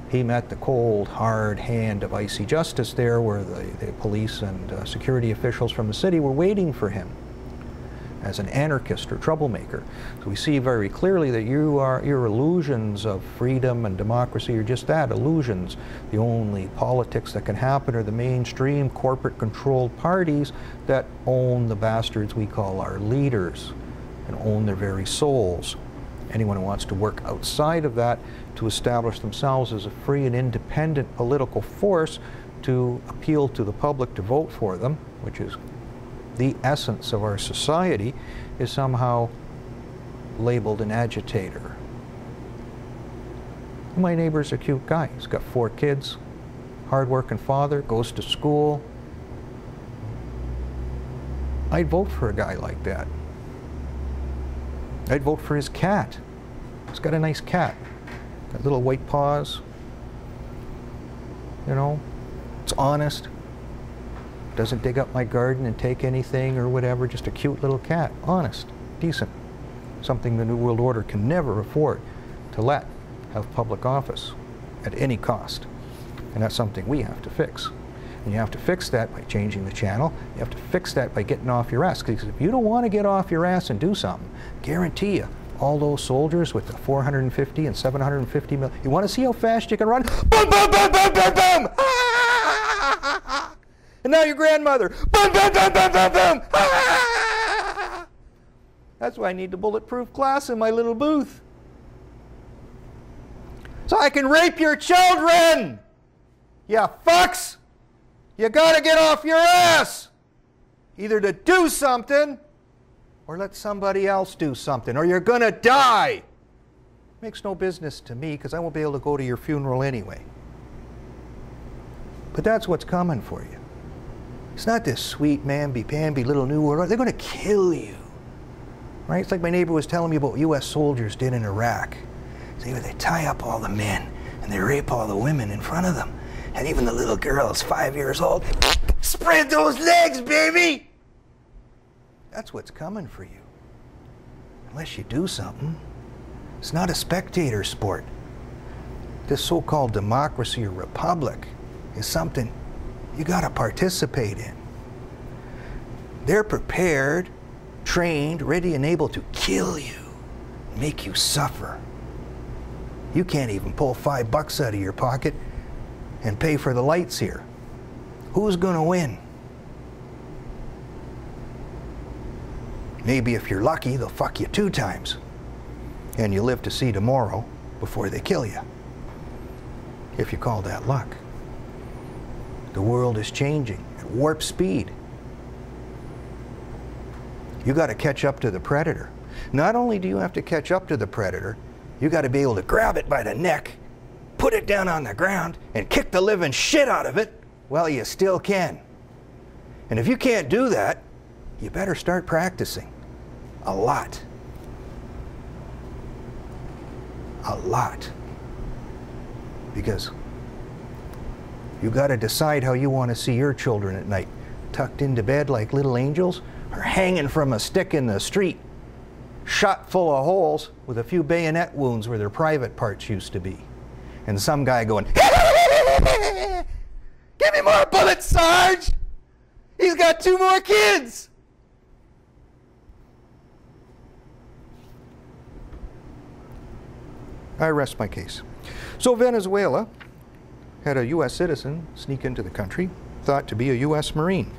he met the cold, hard hand of icy justice there, where the police and security officials from the city were waiting for him as an anarchist or troublemaker. So we see very clearly that your illusions of freedom and democracy are just that, illusions. The only politics that can happen are the mainstream corporate-controlled parties that own the bastards we call our leaders and own their very souls. Anyone who wants to work outside of that to establish themselves as a free and independent political force to appeal to the public to vote for them, which is the essence of our society, is somehow labeled an agitator. My neighbor's a cute guy. He's got 4 kids, hard-working father, goes to school. I'd vote for a guy like that. I'd vote for his cat. He's got a nice cat. Got little white paws. You know, it's honest. Doesn't dig up my garden and take anything or whatever. Just a cute little cat. Honest, decent. Something the New World Order can never afford to let have public office at any cost. And that's something we have to fix. And you have to fix that by changing the channel. You have to fix that by getting off your ass. Because if you don't want to get off your ass and do something, guarantee you, all those soldiers with the 450 and 750 mil, you want to see how fast you can run? Boom, boom, boom, boom, boom, boom! Ah! And now your grandmother, boom, boom, boom, boom, boom, boom! Ah! That's why I need the bulletproof glass in my little booth. So I can rape your children! You fucks! You gotta get off your ass! Either to do something, or let somebody else do something, or you're gonna die! Makes no business to me, because I won't be able to go to your funeral anyway. But that's what's coming for you. It's not this sweet, mamby-pamby little New World Order. They're gonna kill you. Right? It's like my neighbor was telling me about what U.S. soldiers did in Iraq. See, they tie up all the men, and they rape all the women in front of them. And even the little girls, 5 years old, spread those legs, baby! That's what's coming for you. Unless you do something. It's not a spectator sport. This so-called democracy or republic is something you gotta participate in. They're prepared, trained, ready and able to kill you, make you suffer. You can't even pull $5 out of your pocket and pay for the lights here. Who's gonna win? Maybe if you're lucky, they'll fuck you 2 times. And you live to see tomorrow before they kill you. If you call that luck. The world is changing at warp speed. You gotta catch up to the predator. Not only do you have to catch up to the predator, you gotta be able to grab it by the neck, put it down on the ground, and kick the living shit out of it while you still can. And if you can't do that, you better start practicing. A lot. A lot. Because you gotta decide how you want to see your children at night. Tucked into bed like little angels, or hanging from a stick in the street, shot full of holes with a few bayonet wounds where their private parts used to be. And some guy going, "Give me more bullets, Sarge! He's got 2 more kids!" I rest my case. So Venezuela had a U.S. citizen sneak into the country, thought to be a U.S. Marine.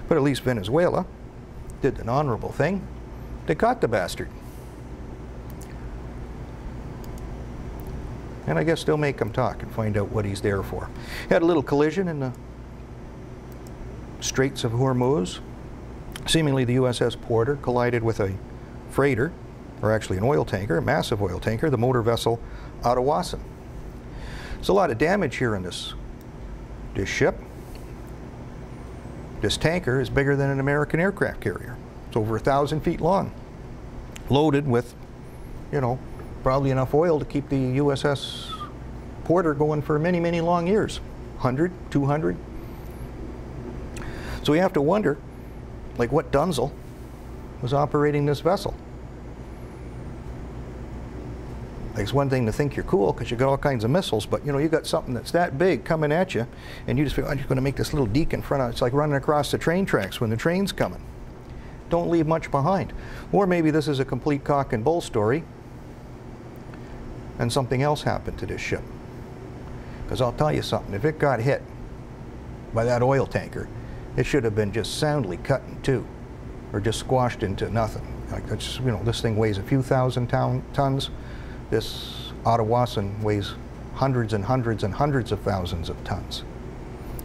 But at least Venezuela did an honorable thing. They caught the bastard. And I guess they'll make him talk and find out what he's there for. Had a little collision in the Straits of Hormuz. Seemingly the USS Porter collided with a freighter, or actually an oil tanker, a massive oil tanker, the motor vessel Atawasan. There's a lot of damage here in this ship. This tanker is bigger than an American aircraft carrier. It's over 1,000 feet long, loaded with, you know, probably enough oil to keep the USS Porter going for many, many long years. 100, 200. So we have to wonder, like, what Dunzel was operating this vessel. Like, it's one thing to think you're cool because you got all kinds of missiles, but you know, you got something that's that big coming at you, and you just feel, I'm just going to make this little deke in front of it. It's like running across the train tracks when the train's coming. Don't leave much behind. Or maybe this is a complete cock and bull story, and something else happened to this ship. Because I'll tell you something, if it got hit by that oil tanker, it should have been just soundly cut in 2, or just squashed into nothing. Like, that's, you know, this thing weighs a few thousand tons. This Atawasan weighs hundreds and hundreds and hundreds of thousands of tons.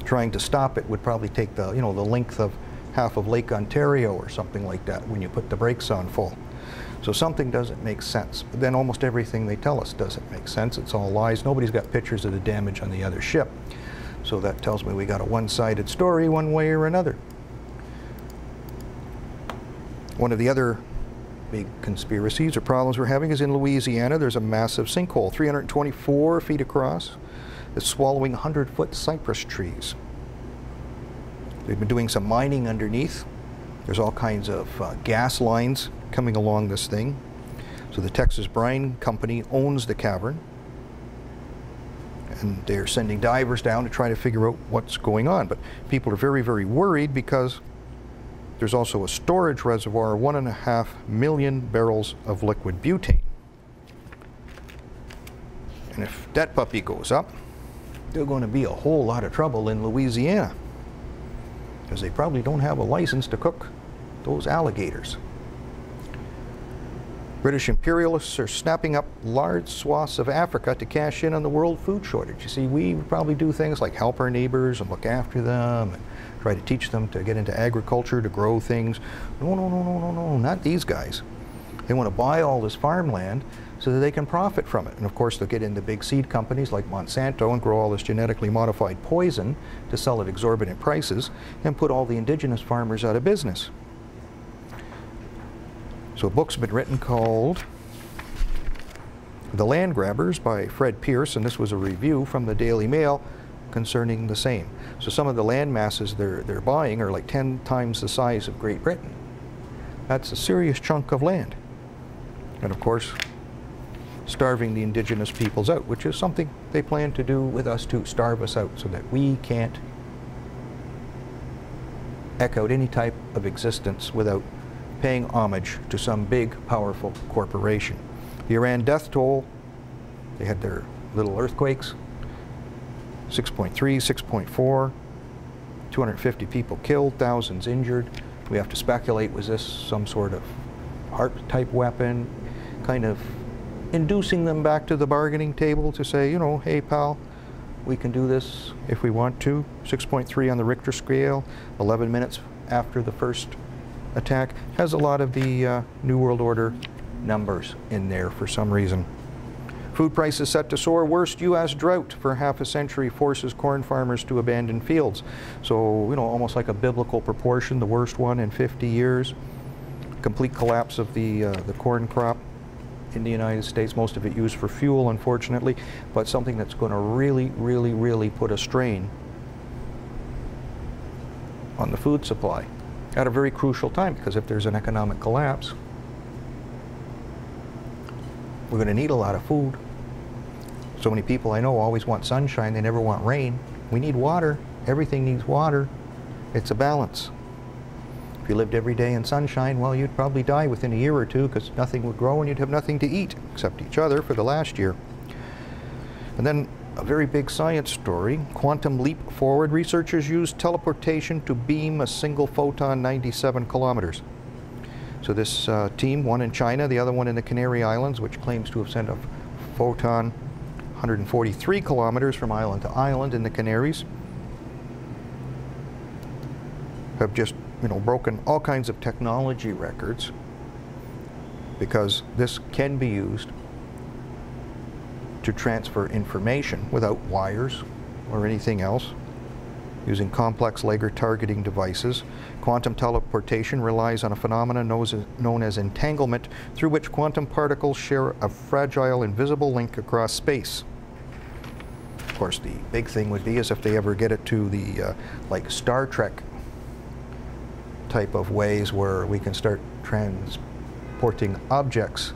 Trying to stop it would probably take the, you know, the length of half of Lake Ontario or something like that when you put the brakes on full. So something doesn't make sense. But then almost everything they tell us doesn't make sense. It's all lies. Nobody's got pictures of the damage on the other ship. So that tells me we got a one-sided story one way or another. One of the other big conspiracies or problems we're having is in Louisiana. There's a massive sinkhole, 324 feet across. It's swallowing 100-foot cypress trees. They've been doing some mining underneath. There's all kinds of gas lines coming along this thing. So the Texas Brine Company owns the cavern, and they're sending divers down to try to figure out what's going on. But people are very, very worried because there's also a storage reservoir, 1.5 million barrels of liquid butane. And if that puppy goes up, there's going to be a whole lot of trouble in Louisiana, because they probably don't have a license to cook those alligators. British imperialists are snapping up large swaths of Africa to cash in on the world food shortage. You see, we would probably do things like help our neighbors and look after them and try to teach them to get into agriculture, to grow things. No, no, no, no, no, no, not these guys. They want to buy all this farmland so that they can profit from it. And of course, they'll get into big seed companies like Monsanto and grow all this genetically modified poison to sell at exorbitant prices and put all the indigenous farmers out of business. So a book's been written called The Land Grabbers by Fred Pierce, and this was a review from the Daily Mail concerning the same. So some of the land masses they're buying are like 10 times the size of Great Britain. That's a serious chunk of land. And of course, starving the indigenous peoples out, which is something they plan to do with us too, starve us out so that we can't eke out any type of existence without paying homage to some big, powerful corporation. The Iran death toll, they had their little earthquakes, 6.3, 6.4, 250 people killed, thousands injured. We have to speculate, was this some sort of HAARP-type weapon, kind of inducing them back to the bargaining table to say, you know, hey pal, we can do this if we want to. 6.3 on the Richter scale, 11 minutes after the first attack. Has a lot of the New World Order numbers in there for some reason. Food prices set to soar. Worst U.S. drought for half a century forces corn farmers to abandon fields. So, you know, almost like a biblical proportion, the worst one in 50 years. Complete collapse of the corn crop in the United States, most of it used for fuel, unfortunately, but something that's going to really, really, really put a strain on the food supply at a very crucial time, because if there's an economic collapse, we're going to need a lot of food. So many people I know always want sunshine, they never want rain. We need water. Everything needs water. It's a balance. If you lived every day in sunshine, well, you'd probably die within a year or two because nothing would grow and you'd have nothing to eat except each other for the last year. And then a very big science story, quantum leap forward. Researchers use teleportation to beam a single photon 97 kilometers. So this team, one in China, the other one in the Canary Islands, which claims to have sent a photon 143 kilometers from island to island in the Canaries, have just, you know, broken all kinds of technology records, because this can be used to transfer information without wires or anything else, using complex laser targeting devices. Quantum teleportation relies on a phenomenon known as entanglement, through which quantum particles share a fragile, invisible link across space. Of course, the big thing would be is if they ever get it to the like Star Trek type of ways, where we can start transporting objects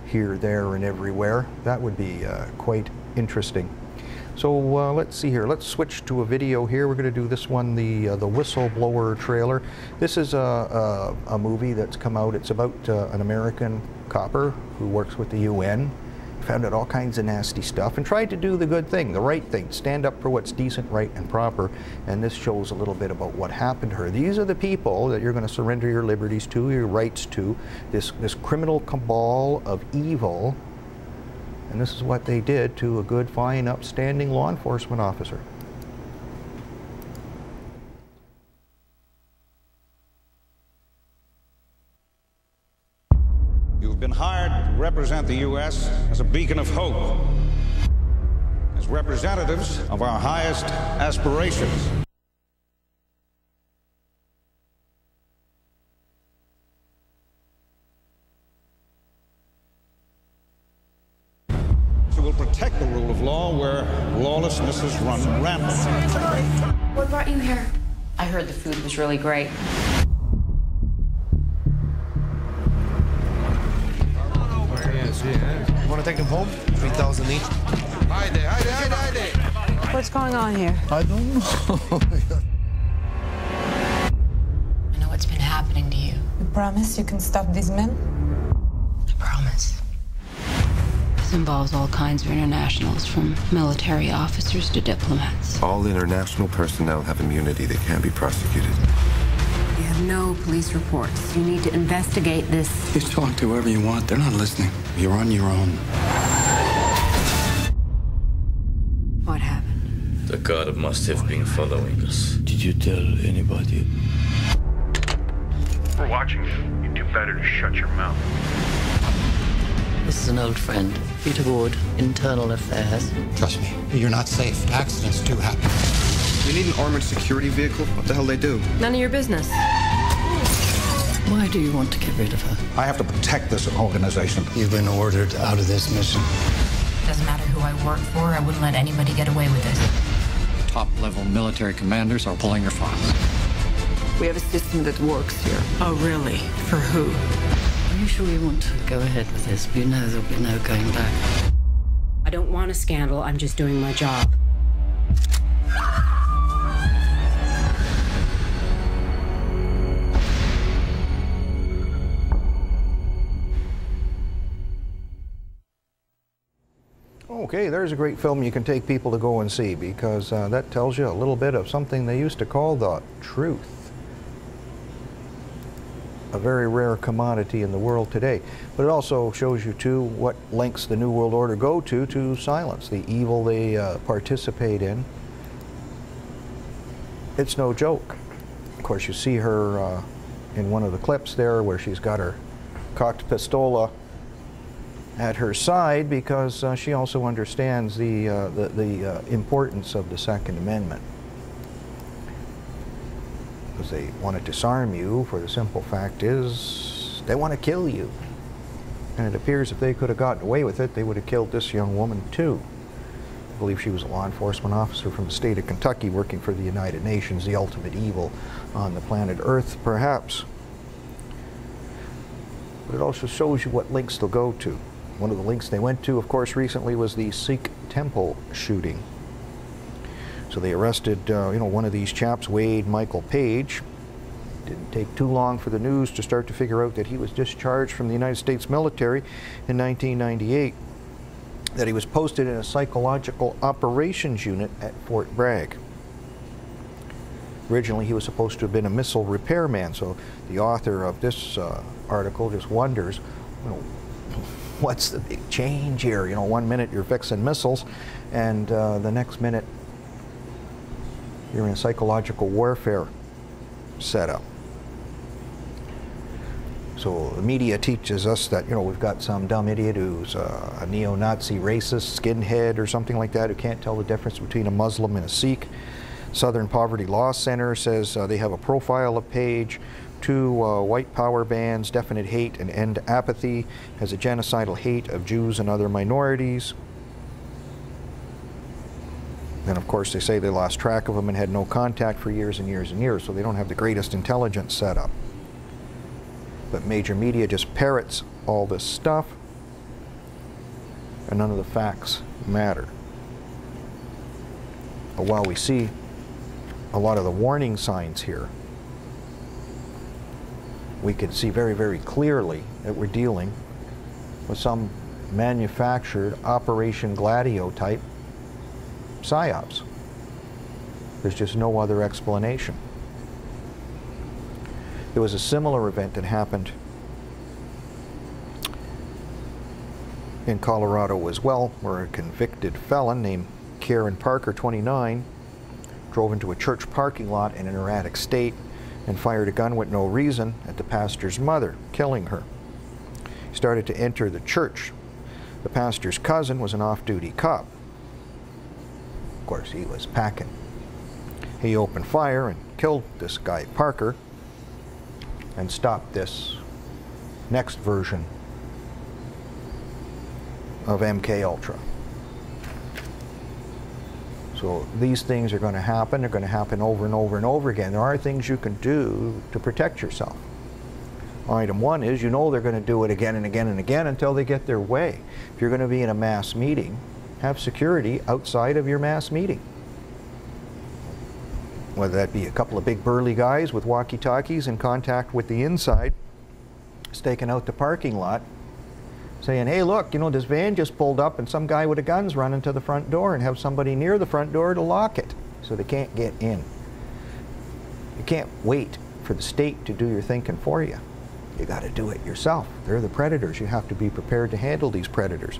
here, there, and everywhere. That would be quite interesting. So let's see here. Let's switch to a video here. We're going to do this one, the Whistleblower trailer. This is a movie that's come out. It's about an American copper who works with the UN. Found out all kinds of nasty stuff and tried to do the good thing, the right thing, stand up for what's decent, right, and proper. And this shows a little bit about what happened to her. These are the people that you're going to surrender your liberties to, your rights to, this criminal cabal of evil. And this is what they did to a good, fine, upstanding law enforcement officer. You've been hired to represent the U.S. as a beacon of hope, as representatives of our highest aspirations. law where lawlessness has run rampant. What brought you here? I heard the food was really great. You want to take them home? 3,000 each. What's going on here? I don't know. I know what's been happening to you. You promise you can stop these men? I promise. This involves all kinds of internationals, from military officers to diplomats. All international personnel have immunity. They can't be prosecuted. You have no police reports. You need to investigate this. You talk to whoever you want. They're not listening. You're on your own. What happened? The god must have been following us. Did you tell anybody? We're watching you. You'd do better to shut your mouth. This is an old friend, Peter Ward, Internal Affairs. Trust me, you're not safe. Accidents do happen. We need an armored security vehicle. What the hell they do? None of your business. Why do you want to get rid of her? I have to protect this organization. You've been ordered out of this mission. Doesn't matter who I work for, I wouldn't let anybody get away with this. Top-level military commanders are pulling your files. We have a system that works here. Oh, really? For who? Are you sure you want to go ahead with this? You know there'll be no going back. I don't want a scandal. I'm just doing my job. Okay, there's a great film you can take people to go and see, because that tells you a little bit of something they used to call the truth. A very rare commodity in the world today. But it also shows you, too, what lengths the New World Order go to silence the evil they participate in. It's no joke. Of course, you see her in one of the clips there where she's got her cocked pistola at her side, because she also understands the importance of the Second Amendment. Because they want to disarm you, for the simple fact is they want to kill you. And it appears if they could have gotten away with it, they would have killed this young woman too. I believe she was a law enforcement officer from the state of Kentucky working for the United Nations, the ultimate evil on the planet Earth, perhaps. But it also shows you what links they'll go to. One of the links they went to, of course, recently was the Sikh temple shooting. So they arrested, one of these chaps, Wade Michael Page. Didn't take too long for the news to start to figure out that he was discharged from the United States military in 1998, that he was posted in a psychological operations unit at Fort Bragg. Originally, he was supposed to have been a missile repairman, so the author of this article just wonders, what's the big change here? One minute you're fixing missiles, and the next minute you're in a psychological warfare setup. So the media teaches us that, we've got some dumb idiot who's a neo-Nazi racist, skinhead or something like that, who can't tell the difference between a Muslim and a Sikh. Southern Poverty Law Center says they have a profile of Page. 2 white power bans, definite hate and end apathy, has a genocidal hate of Jews and other minorities. Then, of course, they say they lost track of him and had no contact for years and years and years, so they don't have the greatest intelligence setup. But major media just parrots all this stuff, and none of the facts matter. But while we see a lot of the warning signs here, we can see very, very clearly that we're dealing with some manufactured Operation Gladio type psyops. There's just no other explanation. There was a similar event that happened in Colorado as well, where a convicted felon named Karen Parker, 29, drove into a church parking lot in an erratic state and fired a gun with no reason at the pastor's mother, killing her. He started to enter the church. The pastor's cousin was an off-duty cop. Of course, he was packing. He opened fire and killed this guy, Parker, and stopped this next version of MK Ultra. So these things are going to happen. They're going to happen over and over and over again. There are things you can do to protect yourself. Item one is, you know they're going to do it again and again and again until they get their way. If you're going to be in a mass meeting, have security outside of your mass meeting. Whether that be a couple of big burly guys with walkie-talkies in contact with the inside, staking out the parking lot, saying, hey look, you know, this van just pulled up and some guy with a gun's running to the front door, and have somebody near the front door to lock it so they can't get in. You can't wait for the state to do your thinking for you. You got to do it yourself. They're the predators. You have to be prepared to handle these predators.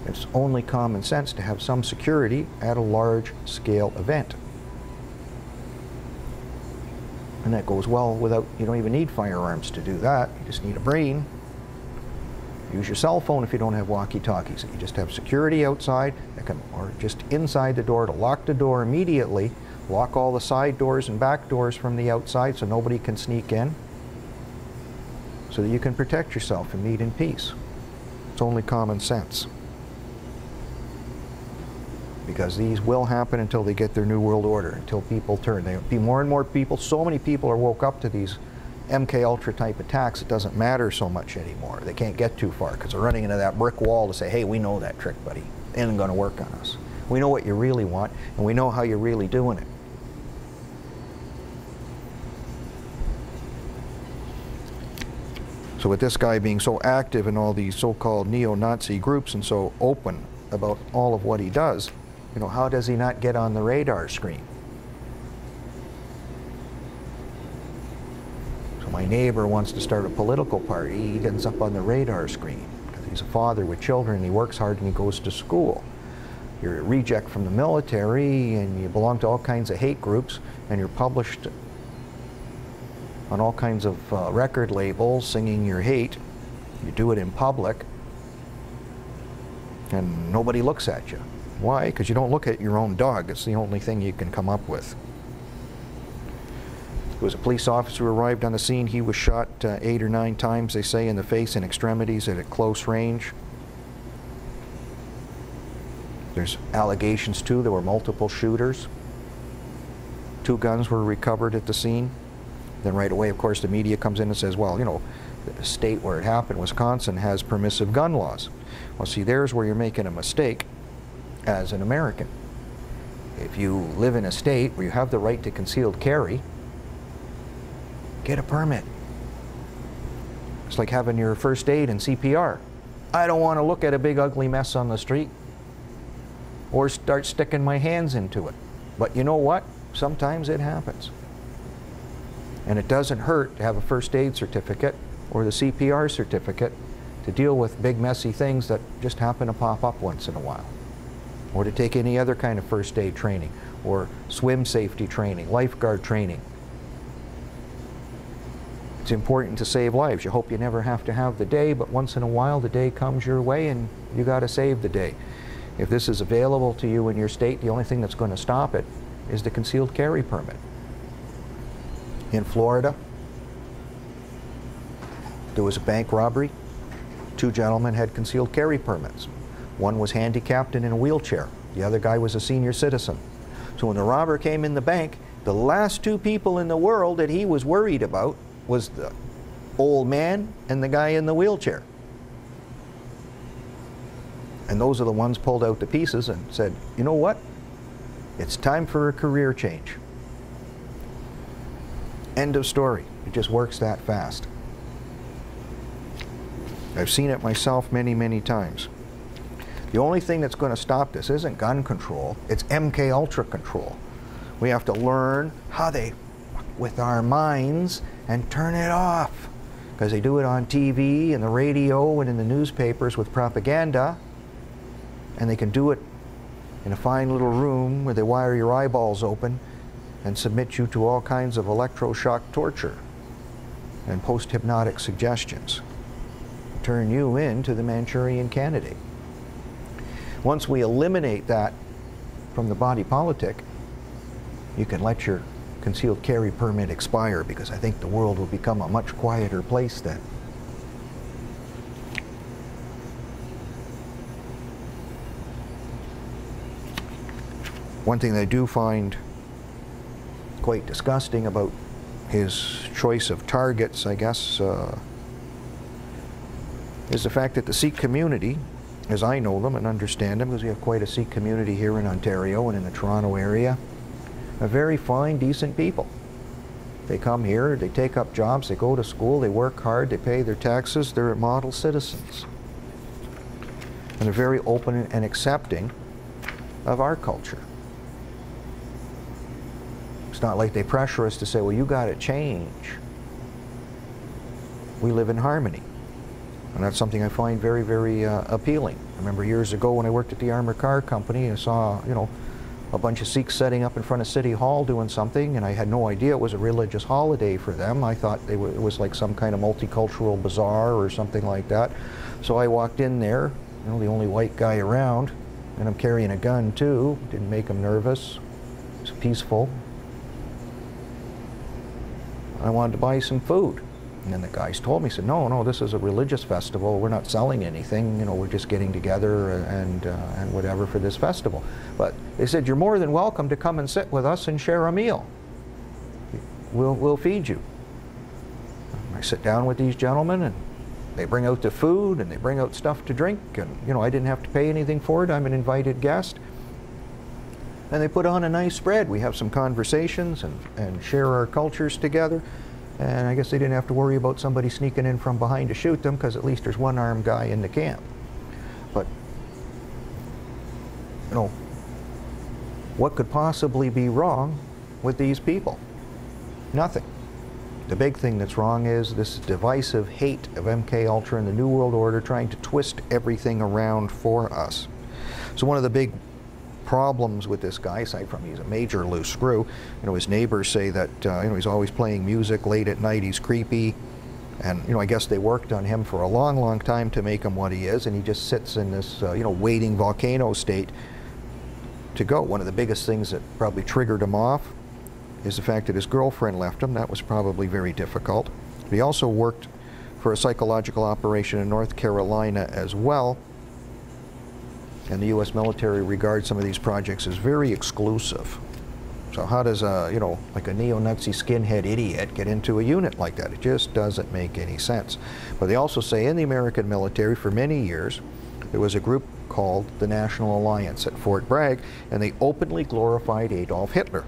It's only common sense to have some security at a large-scale event. And that goes well without, you don't even need firearms to do that. You just need a brain. Use your cell phone if you don't have walkie-talkies. You just have security outside, or just inside the door to lock the door immediately, lock all the side doors and back doors from the outside so nobody can sneak in, so that you can protect yourself and meet in peace. It's only common sense. Because these will happen until they get their new world order, until people turn. There'll be more and more people. So many people are woke up to these MK Ultra type attacks, it doesn't matter so much anymore. They can't get too far because they're running into that brick wall to say, hey, we know that trick, buddy. It isn't going to work on us. We know what you really want, and we know how you're really doing it. So with this guy being so active in all these so-called neo-Nazi groups and so open about all of what he does, you know, how does he not get on the radar screen? So my neighbor wants to start a political party. He ends up on the radar screen because he's a father with children, and he works hard and he goes to school. You're a reject from the military and you belong to all kinds of hate groups, and you're published on all kinds of record labels singing your hate. You do it in public and nobody looks at you. Why? Because you don't look at your own dog. It's the only thing you can come up with. There was a police officer who arrived on the scene. He was shot 8 or 9 times, they say, in the face and extremities at close range. There's allegations too, there were multiple shooters. 2 guns were recovered at the scene. Then right away, of course, the media comes in and says, well, you know, the state where it happened, Wisconsin, has permissive gun laws. Well, see, there's where you're making a mistake as an American. If you live in a state where you have the right to concealed carry, get a permit. It's like having your first aid and CPR. I don't want to look at a big ugly mess on the street or start sticking my hands into it. But you know what? Sometimes it happens. And it doesn't hurt to have a first aid certificate or the CPR certificate to deal with big messy things that just happen to pop up once in a while. Or to take any other kind of first aid training, or swim safety training, lifeguard training. It's important to save lives. You hope you never have to have the day, but once in a while the day comes your way and you got to save the day. If this is available to you in your state, the only thing that's going to stop it is the concealed carry permit. In Florida, there was a bank robbery. 2 gentlemen had concealed carry permits. One was handicapped and in a wheelchair. The other guy was a senior citizen. So when the robber came in the bank, the last 2 people in the world that he was worried about was the old man and the guy in the wheelchair. And those are the ones pulled out the pieces and said, you know what? It's time for a career change. End of story. It just works that fast. I've seen it myself many, many times. The only thing that's going to stop this isn't gun control, it's MK Ultra control. We have to learn how they fuck with our minds and turn it off. Because they do it on TV and the radio and in the newspapers with propaganda. And they can do it in a fine little room where they wire your eyeballs open and submit you to all kinds of electroshock torture and post-hypnotic suggestions. Turn you into the Manchurian Candidate. Once we eliminate that from the body politic, you can let your concealed carry permit expire, because I think the world will become a much quieter place then. One thing that I do find quite disgusting about his choice of targets, I guess, is the fact that the Sikh community, as I know them and understand them, because we have quite a Sikh community here in Ontario and in the Toronto area, are very fine, decent people. They come here, they take up jobs, they go to school, they work hard, they pay their taxes, they're model citizens. And they're very open and accepting of our culture. It's not like they pressure us to say, well, you got to change. We live in harmony. And that's something I find very, very appealing. I remember years ago when I worked at the Armour Car Company, I saw, you know, a bunch of Sikhs setting up in front of City Hall doing something, and I had no idea it was a religious holiday for them. I thought it was like some kind of multicultural bazaar or something like that. So I walked in there, you know, the only white guy around, and I'm carrying a gun too. Didn't make them nervous. It was peaceful. I wanted to buy some food. And then the guys told me, said, no, this is a religious festival. We're not selling anything. You know, we're just getting together and whatever for this festival. But they said, you're more than welcome to come and sit with us and share a meal. We'll feed you. I sit down with these gentlemen, and they bring out the food, and they bring out stuff to drink. And, you know, I didn't have to pay anything for it. I'm an invited guest. And they put on a nice spread. We have some conversations and share our cultures together. And I guess they didn't have to worry about somebody sneaking in from behind to shoot them, because at least there's one armed guy in the camp. But, you know, what could possibly be wrong with these people? Nothing. The big thing that's wrong is this divisive hate of MK Ultra and the New World Order trying to twist everything around for us. So one of the big problems with this guy, aside from he's a major loose screw, you know, his neighbors say that you know, he's always playing music late at night, he's creepy, and you know, I guess they worked on him for a long time to make him what he is, and he just sits in this you know, waiting volcano state to go. One of the biggest things that probably triggered him off is the fact that his girlfriend left him. That was probably very difficult. But he also worked for a psychological operation in North Carolina as well. And the U.S. military regards some of these projects as very exclusive. So how does a, you know, like a neo-Nazi skinhead idiot get into a unit like that? It just doesn't make any sense. But they also say in the American military for many years, there was a group called the National Alliance at Fort Bragg, and they openly glorified Adolf Hitler.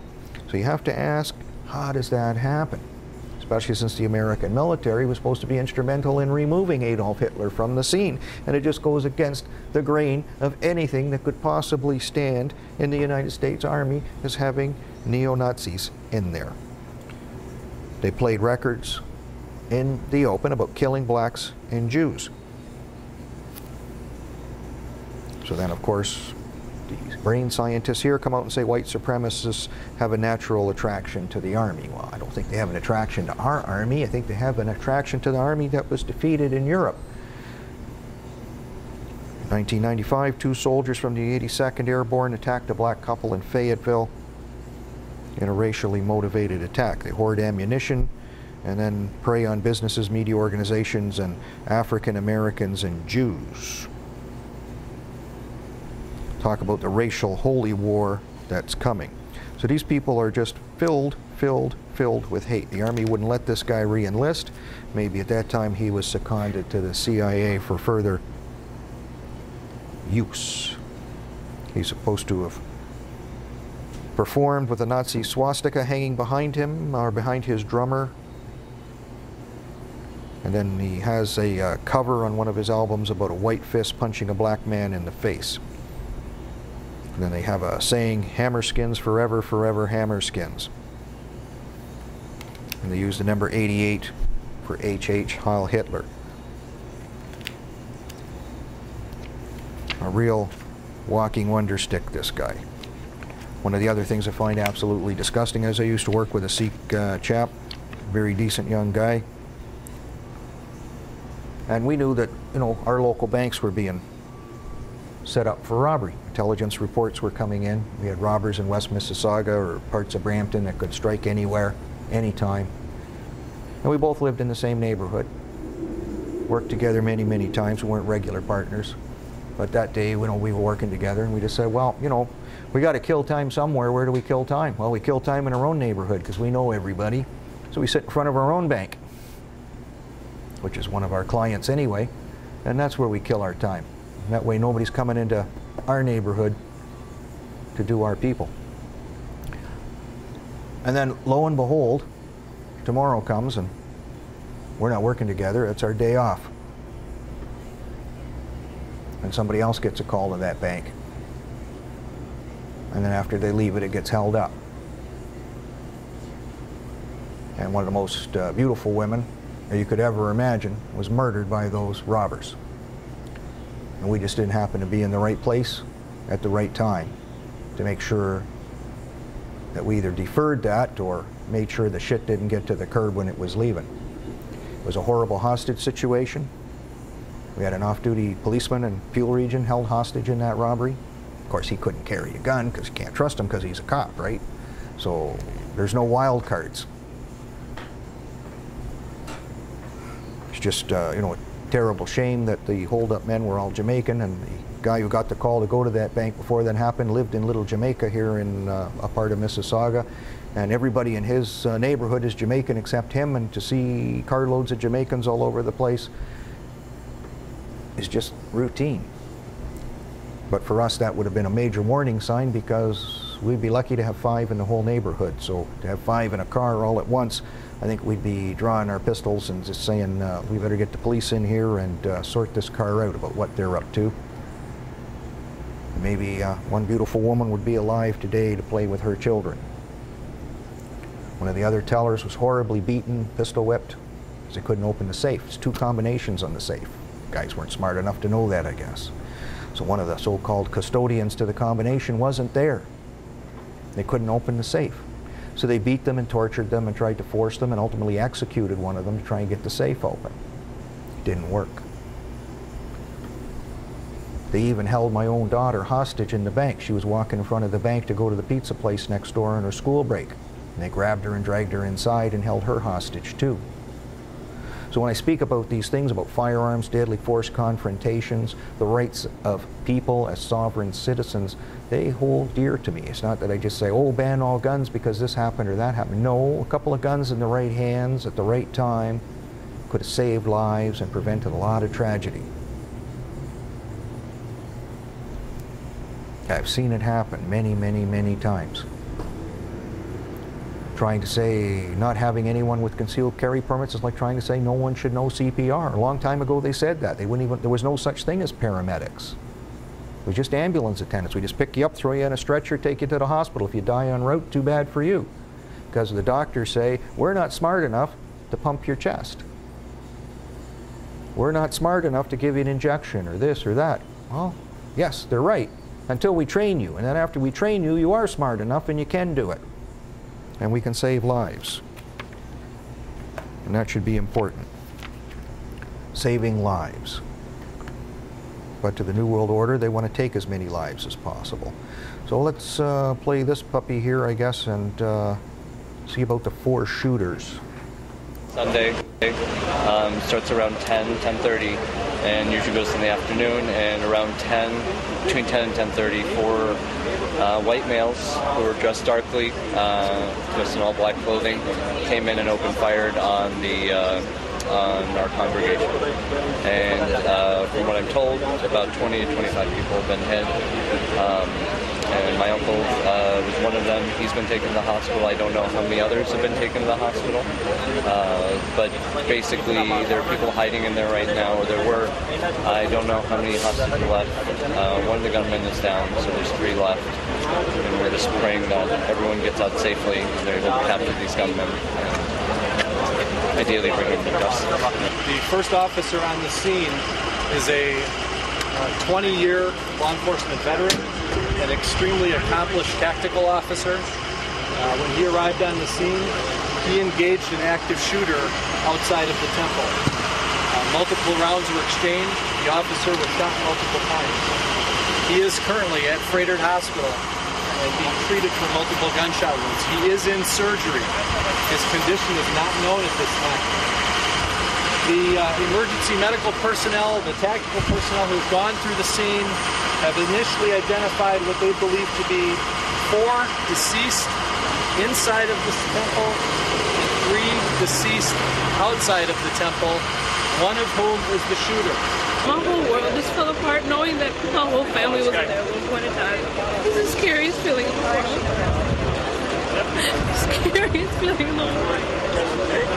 So you have to ask, how does that happen? Especially since the American military was supposed to be instrumental in removing Adolf Hitler from the scene. And it just goes against the grain of anything that could possibly stand in the United States Army as having neo-Nazis in there. They played records in the open about killing blacks and Jews. So then, of course, these brain scientists here come out and say white supremacists have a natural attraction to the army. Well, I don't think they have an attraction to our army. I think they have an attraction to the army that was defeated in Europe. In 1995, 2 soldiers from the 82nd Airborne attacked a black couple in Fayetteville in a racially motivated attack. They hoard ammunition and then prey on businesses, media organizations, and African Americans and Jews. Talk about the racial holy war that's coming. So these people are just filled with hate. The Army wouldn't let this guy re-enlist. Maybe at that time he was seconded to the CIA for further use. He's supposed to have performed with a Nazi swastika hanging behind him or behind his drummer. And then he has a cover on one of his albums about a white fist punching a black man in the face. And then they have a saying, "Hammerskins forever, forever Hammerskins." And they use the number 88 for HH, Heil Hitler. A real walking wonder stick, this guy. One of the other things I find absolutely disgusting is I used to work with a Sikh chap, very decent young guy. And we knew that, you know, our local banks were being set up for robbery. Intelligence reports were coming in. We had robbers in West Mississauga or parts of Brampton that could strike anywhere, anytime. And we both lived in the same neighborhood. Worked together many times. We weren't regular partners. But that day, we were working together, and we just said, well, we got to kill time somewhere. Where do we kill time? Well, we kill time in our own neighborhood because we know everybody. So we sit in front of our own bank, which is one of our clients anyway, and that's where we kill our time. And that way nobody's coming into our neighborhood to do our people. And then lo and behold, tomorrow comes and we're not working together. It's our day off. And somebody else gets a call to that bank. And then after they leave it, it gets held up. And one of the most beautiful women that you could ever imagine was murdered by those robbers. And we just didn't happen to be in the right place at the right time to make sure that we either deferred that or made sure the shit didn't get to the curb when it was leaving. It was a horrible hostage situation. We had an off-duty policeman in Peel Region held hostage in that robbery. Of course, he couldn't carry a gun because you can't trust him because he's a cop, right? So there's no wild cards. It's just, a terrible shame that the hold-up men were all Jamaican, and the guy who got the call to go to that bank before that happened lived in Little Jamaica here in a part of Mississauga, and everybody in his neighborhood is Jamaican except him, and to see carloads of Jamaicans all over the place is just routine. But for us, that would have been a major warning sign because we'd be lucky to have 5 in the whole neighborhood. So to have 5 in a car all at once, I think we'd be drawing our pistols and just saying, we better get the police in here and sort this car out about what they're up to. Maybe one beautiful woman would be alive today to play with her children. One of the other tellers was horribly beaten, pistol whipped, because they couldn't open the safe. There's 2 combinations on the safe. Guys weren't smart enough to know that, I guess. So one of the so-called custodians to the combination wasn't there. They couldn't open the safe. So they beat them and tortured them and tried to force them and ultimately executed one of them to try and get the safe open. It didn't work. They even held my own daughter hostage in the bank. She was walking in front of the bank to go to the pizza place next door on her school break. And they grabbed her and dragged her inside and held her hostage too. So when I speak about these things, about firearms, deadly force confrontations, the rights of people as sovereign citizens, they hold dear to me. It's not that I just say, oh, ban all guns because this happened or that happened. No, a couple of guns in the right hands at the right time could have saved lives and prevented a lot of tragedy. I've seen it happen many, many, many times. Trying to say not having anyone with concealed carry permits is like trying to say no one should know CPR. A long time ago they said that. They wouldn't even, there was no such thing as paramedics. It was just ambulance attendants. We just pick you up, throw you in a stretcher, take you to the hospital. If you die en route, too bad for you. Because the doctors say, we're not smart enough to pump your chest. We're not smart enough to give you an injection or this or that. Well, yes, they're right. Until we train you. And then after we train you, you are smart enough and you can do it. And we can save lives. And that should be important. Saving lives. But to the New World Order, they want to take as many lives as possible. So let's play this puppy here, I guess, and see about the 4 shooters. Sunday starts around 10:30, and usually goes in the afternoon, and around 10, between 10 and 10:30, 4 white males who were dressed darkly, dressed in all black clothing, came in and opened fire on our congregation. And from what I'm told, about 20 to 25 people have been hit. And my uncle was one of them. He's been taken to the hospital. I don't know how many others have been taken to the hospital. But basically, there are people hiding in there right now, or there were. I don't know how many hostages are left. One of the gunmen is down, so there's 3 left. And we're just praying that everyone gets out safely and they're able to capture these gunmen. Ideally bring them to justice. The first officer on the scene is a 20-year law enforcement veteran, an extremely accomplished tactical officer. When he arrived on the scene, he engaged an active shooter outside of the temple. Multiple rounds were exchanged. The officer was shot multiple times. He is currently at Frederick Hospital and being treated for multiple gunshot wounds. He is in surgery. His condition is not known at this time. The emergency medical personnel, the tactical personnel who've gone through the scene have initially identified what they believe to be 4 deceased inside of this temple and 3 deceased outside of the temple, one of whom is the shooter. My whole world just fell apart knowing that my whole family was there at one point in time. It's the scariest feeling in the world. Scariest feeling in the world.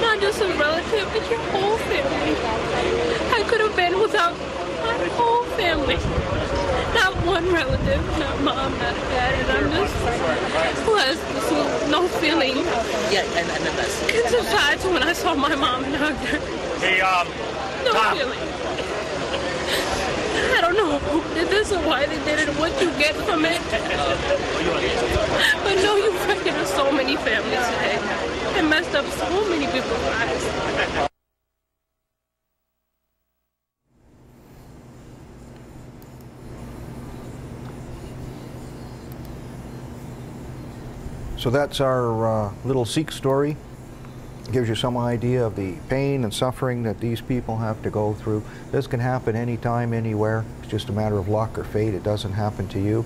Not just a relative, but your whole family. I could have been without my whole family. Not one relative, not mom, not dad, and I'm just blessed with no feeling. Yeah, and the best. It's so sad when I saw my mom and hug her. Hey, no Tom. feeling. I don't know who did this or why they did it or what you get from it. But no, you've wrecked so many families today and messed up so many people's lives. So that's our little Sikh story. Gives you some idea of the pain and suffering that these people have to go through. This can happen anytime, anywhere. It's just a matter of luck or fate. It doesn't happen to you.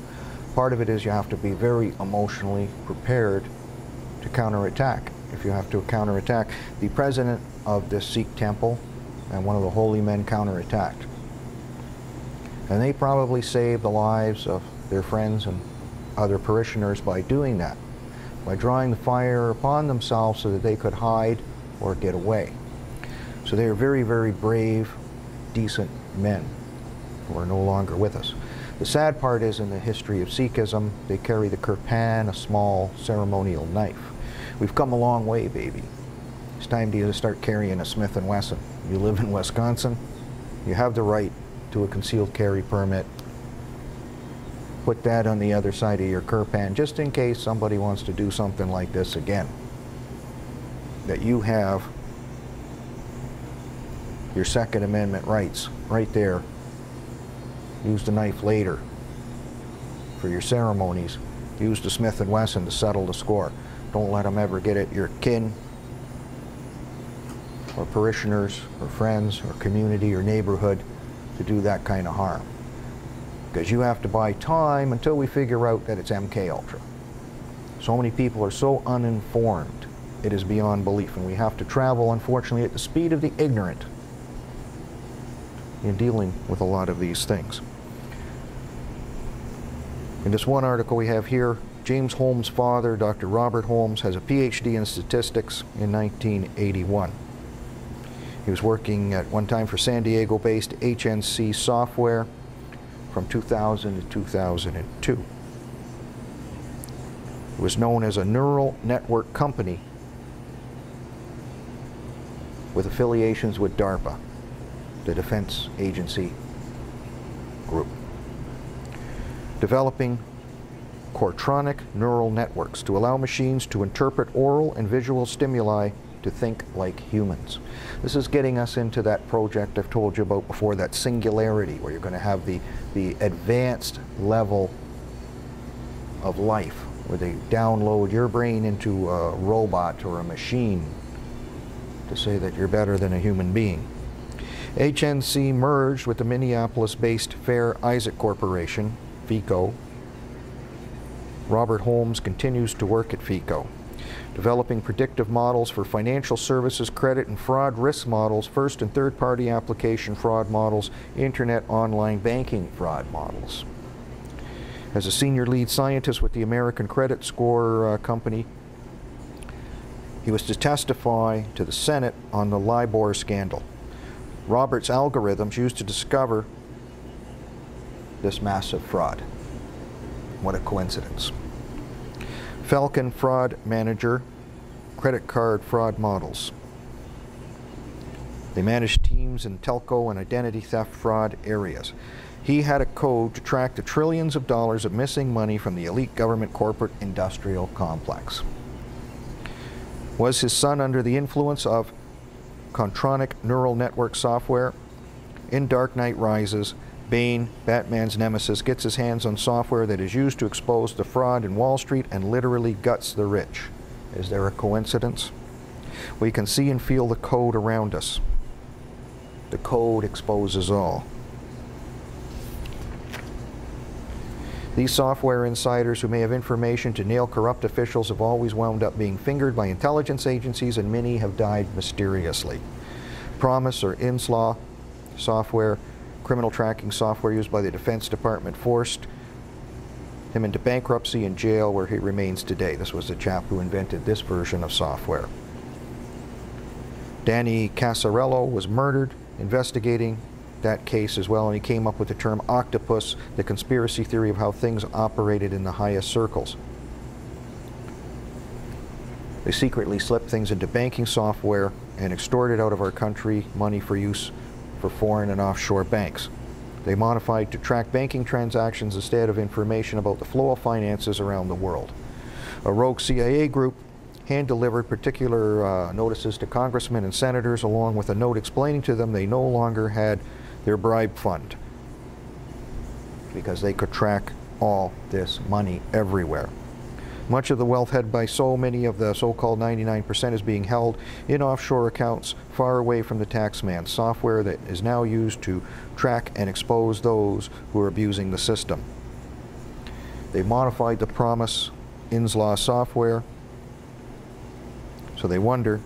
Part of it is you have to be very emotionally prepared to counterattack. If you have to counterattack, the president of this Sikh temple and one of the holy men counterattacked. And they probably saved the lives of their friends and other parishioners by doing that, by drawing the fire upon themselves so that they could hide or get away. So they are very, very brave, decent men who are no longer with us. The sad part is, in the history of Sikhism, they carry the kirpan, a small ceremonial knife. We've come a long way, baby. It's time to start carrying a Smith & Wesson. You live in Wisconsin, you have the right to a concealed carry permit. Put that on the other side of your kirpan, just in case somebody wants to do something like this again. That you have your Second Amendment rights right there. Use the knife later for your ceremonies. Use the Smith & Wesson to settle the score. Don't let them ever get at your kin or parishioners or friends or community or neighborhood to do that kind of harm. Because you have to buy time until we figure out that it's MK Ultra. So many people are so uninformed, it is beyond belief, and we have to travel, unfortunately, at the speed of the ignorant in dealing with a lot of these things. In this one article we have here, James Holmes' father, Dr. Robert Holmes, has a PhD in statistics in 1981. He was working at one time for San Diego-based HNC Software from 2000 to 2002. It was known as a neural network company with affiliations with DARPA, the Defense Agency group, developing Cortronic neural networks to allow machines to interpret oral and visual stimuli to think like humans. This is getting us into that project I've told you about before, that singularity, where you're going to have the advanced level of life, where they download your brain into a robot or a machine to say that you're better than a human being. HNC merged with the Minneapolis-based Fair Isaac Corporation, FECO. Robert Holmes continues to work at FECO, developing predictive models for financial services, credit and fraud risk models, first and third-party application fraud models, internet online banking fraud models. As a senior lead scientist with the American Credit Score Company, he was to testify to the Senate on the LIBOR scandal. Robert's algorithms used to discover this massive fraud. What a coincidence. Falcon Fraud Manager, credit card fraud models. They managed teams in telco and identity theft fraud areas. He had a code to track the trillions of dollars of missing money from the elite government corporate industrial complex. Was his son under the influence of Contronic neural network software? In Dark Knight Rises, Bane, Batman's nemesis, gets his hands on software that is used to expose the fraud in Wall Street and literally guts the rich. Is there a coincidence? We can see and feel the code around us. The code exposes all. These software insiders who may have information to nail corrupt officials have always wound up being fingered by intelligence agencies, and many have died mysteriously. Promise, or INSLAW software, criminal tracking software used by the Defense Department, forced him into bankruptcy and jail, where he remains today. This was the chap who invented this version of software. Danny Casarello was murdered investigating that case as well, and he came up with the term octopus, the conspiracy theory of how things operated in the highest circles. They secretly slipped things into banking software and extorted out of our country money for use for foreign and offshore banks. They modified to track banking transactions instead of information about the flow of finances around the world. A rogue CIA group hand-delivered particular notices to congressmen and senators, along with a note explaining to them they no longer had their bribe fund, because they could track all this money everywhere. Much of the wealth held by so many of the so-called 99% is being held in offshore accounts far away from the taxman. Software that is now used to track and expose those who are abusing the system. They modified the Promise INSLAW software, so they wonder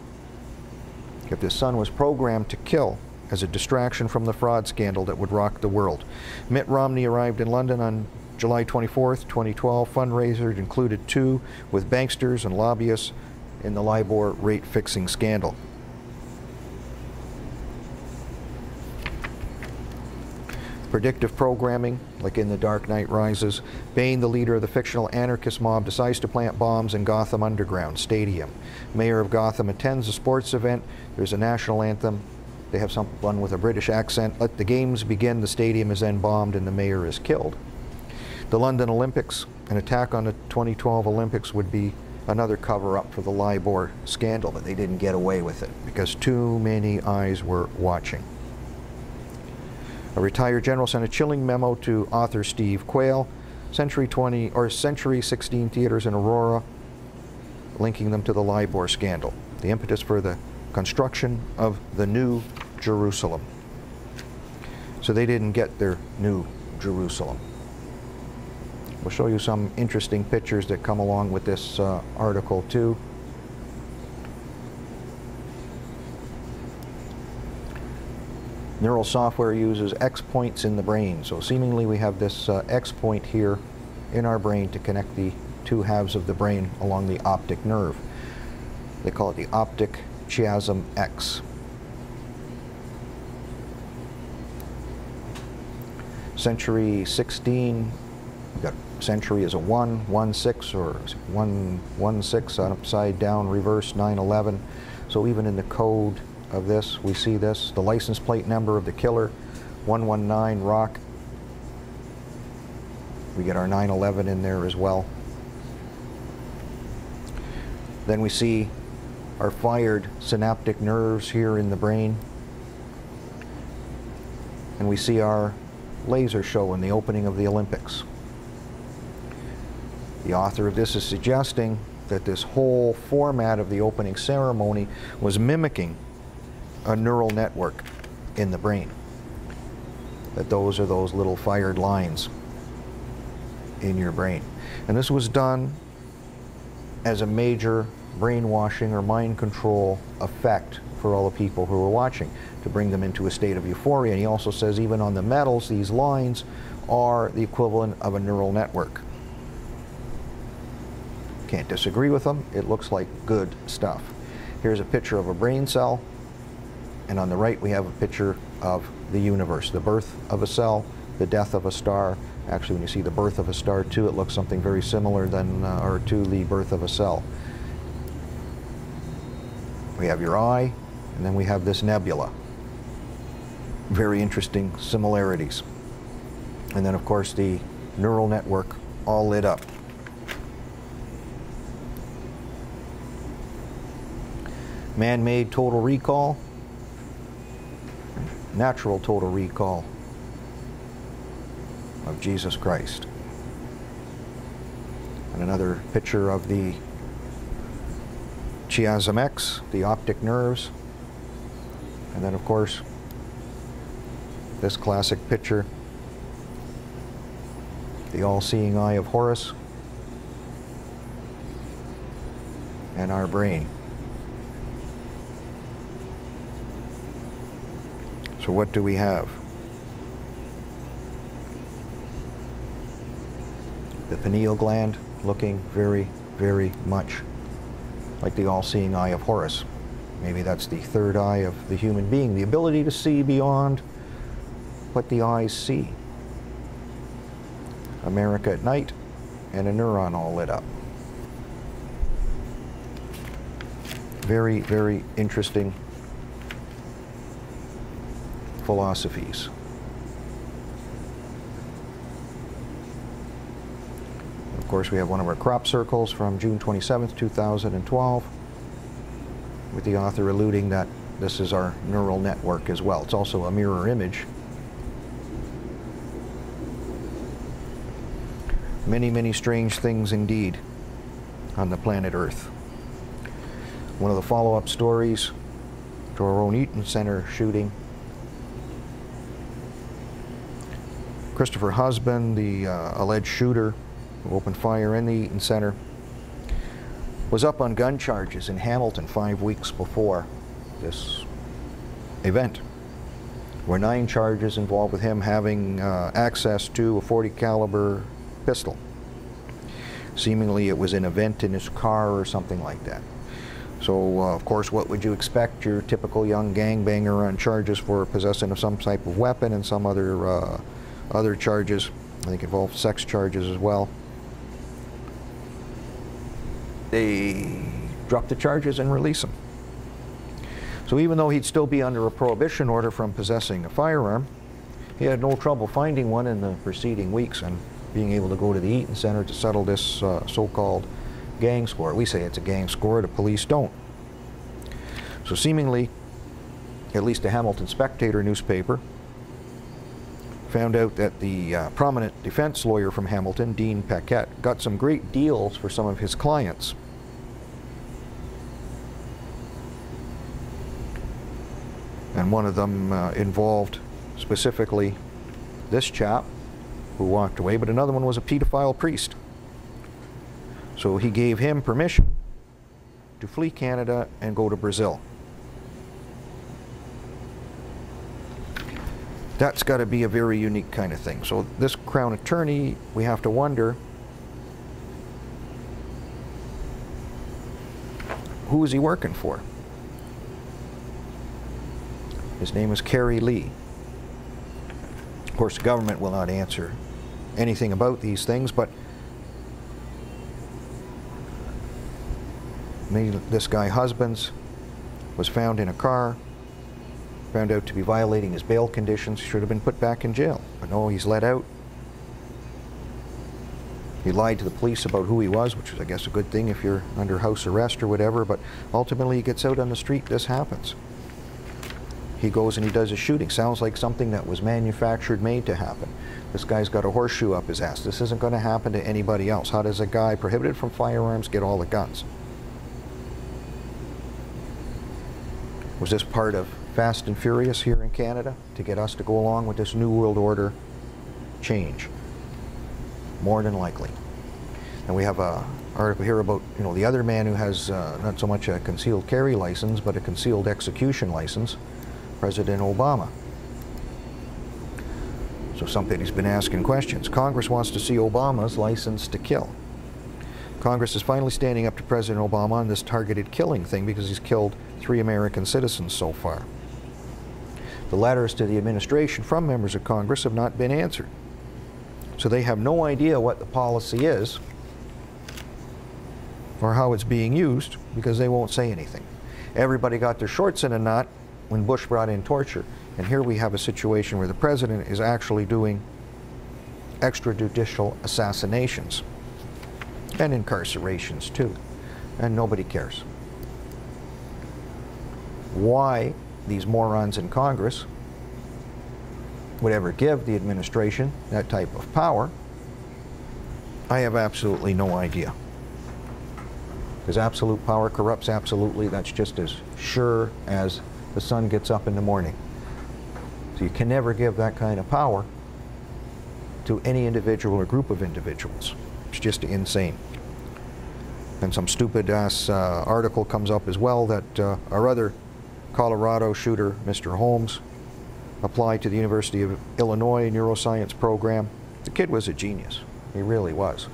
if this son was programmed to kill as a distraction from the fraud scandal that would rock the world. Mitt Romney arrived in London on July 24th, 2012. Fundraisers included 2 with banksters and lobbyists in the LIBOR rate-fixing scandal. Predictive programming, like in The Dark Knight Rises. Bane, the leader of the fictional anarchist mob, decides to plant bombs in Gotham Underground Stadium. Mayor of Gotham attends a sports event. There's a national anthem. They have someone with a British accent. Let the games begin. The stadium is then bombed and the mayor is killed. The London Olympics, an attack on the 2012 Olympics, would be another cover-up for the LIBOR scandal, but they didn't get away with it because too many eyes were watching. A retired general sent a chilling memo to author Steve Quayle. Century 16 theaters in Aurora, linking them to the LIBOR scandal. The impetus for the construction of the New Jerusalem. So they didn't get their New Jerusalem. We'll show you some interesting pictures that come along with this article too. Neural software uses X points in the brain. So seemingly we have this X point here in our brain to connect the 2 halves of the brain along the optic nerve. They call it the optic chiasm X. Century 16, we've got century is a 116, or 116 upside down, reverse 911. So even in the code of this, we see this. The license plate number of the killer, 119 Rock. We get our 911 in there as well. Then we see our fired synaptic nerves here in the brain. And we see our laser show in the opening of the Olympics. The author of this is suggesting that this whole format of the opening ceremony was mimicking a neural network in the brain. That those are those little fired lines in your brain. And this was done as a major brainwashing or mind control effect for all the people who were watching, to bring them into a state of euphoria. And he also says even on the metals, these lines are the equivalent of a neural network. Can't disagree with them. It looks like good stuff. Here's a picture of a brain cell, and on the right we have a picture of the universe, the birth of a cell, the death of a star. Actually, when you see the birth of a star too, it looks something very similar to the birth of a cell. We have your eye, and then we have this nebula. Very interesting similarities. And then of course the neural network all lit up. Man-made total recall, natural total recall of Jesus Christ. And another picture of the chiasm X, the optic nerves. And then of course this classic picture, the all-seeing eye of Horus, and our brain. So what do we have? The pineal gland looking very, very much like the all-seeing eye of Horus. Maybe that's the third eye of the human being, the ability to see beyond what the eyes see. America at night, and a neuron all lit up. Very, very interesting philosophies. Of course, we have one of our crop circles from June 27th, 2012, with the author alluding that this is our neural network as well. It's also a mirror image. Many, many strange things indeed on the planet Earth. One of the follow-up stories to our own Eaton Center shooting. Christopher Husband, the alleged shooter who opened fire in the Eaton Center, was up on gun charges in Hamilton 5 weeks before this event. There were 9 charges involved with him having access to a .40 caliber pistol. Seemingly it was an event in his car or something like that. So, of course, what would you expect? Your typical young gangbanger on charges for possessing of some type of weapon and some other charges. I think involved sex charges as well. They drop the charges and release him. So even though he'd still be under a prohibition order from possessing a firearm, he had no trouble finding one in the preceding weeks and being able to go to the Eaton Center to settle this so-called gang score. We say it's a gang score, the police don't. So seemingly, at least the Hamilton Spectator newspaper found out that the prominent defense lawyer from Hamilton, Dean Paquette, got some great deals for some of his clients. And one of them involved specifically this chap who walked away, but another one was a pedophile priest. So he gave him permission to flee Canada and go to Brazil. That's got to be a very unique kind of thing. So this Crown Attorney, we have to wonder, who is he working for? His name is Kerry Lee. Of course, the government will not answer anything about these things, but this guy Husbands was found in a car, found out to be violating his bail conditions, should have been put back in jail. But no, he's let out. He lied to the police about who he was, which is, I guess, a good thing if you're under house arrest or whatever, but ultimately he gets out on the street, this happens. He goes and he does a shooting. Sounds like something that was manufactured, made to happen. This guy's got a horseshoe up his ass. This isn't going to happen to anybody else. How does a guy prohibited from firearms get all the guns? Was this part of Fast and Furious here in Canada to get us to go along with this New World Order change? More than likely. And we have an article here about, you know, the other man who has not so much a concealed carry license, but a concealed execution license, President Obama. So somebody's been asking questions. Congress wants to see Obama's license to kill. Congress is finally standing up to President Obama on this targeted killing thing because he's killed 3 American citizens so far. The letters to the administration from members of Congress have not been answered. So they have no idea what the policy is or how it's being used because they won't say anything. Everybody got their shorts in a knot when Bush brought in torture. And here we have a situation where the president is actually doing extrajudicial assassinations and incarcerations too, and nobody cares. Why these morons in Congress would ever give the administration that type of power, I have absolutely no idea. Because absolute power corrupts absolutely. That's just as sure as the sun gets up in the morning. So you can never give that kind of power to any individual or group of individuals. It's just insane. And some stupid-ass article comes up as well that our other Colorado shooter, Mr. Holmes, applied to the University of Illinois neuroscience program. The kid was a genius. He really was.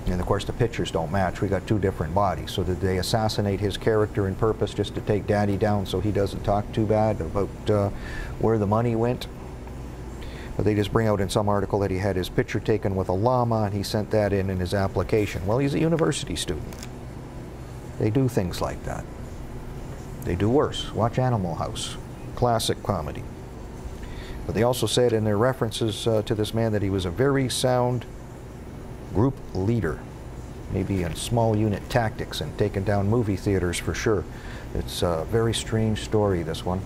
And of course the pictures don't match. We got two different bodies. So did they assassinate his character in purpose just to take Daddy down so he doesn't talk too bad about where the money went? But they just bring out in some article that he had his picture taken with a llama and he sent that in his application. Well, he's a university student. They do things like that. They do worse. Watch Animal House. Classic comedy. But they also said in their references to this man that he was a very sound group leader, maybe in small unit tactics and taking down movie theaters for sure. It's a very strange story, this one.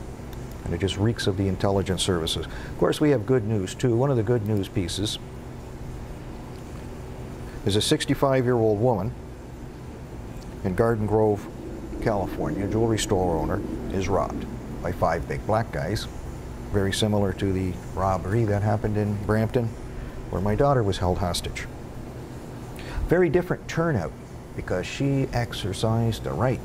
And it just reeks of the intelligence services. Of course, we have good news, too. One of the good news pieces is a 65-year-old woman in Garden Grove, California, a jewelry store owner, is robbed by 5 big black guys. Very similar to the robbery that happened in Brampton, where my daughter was held hostage. Very different turnout, because she exercised the right.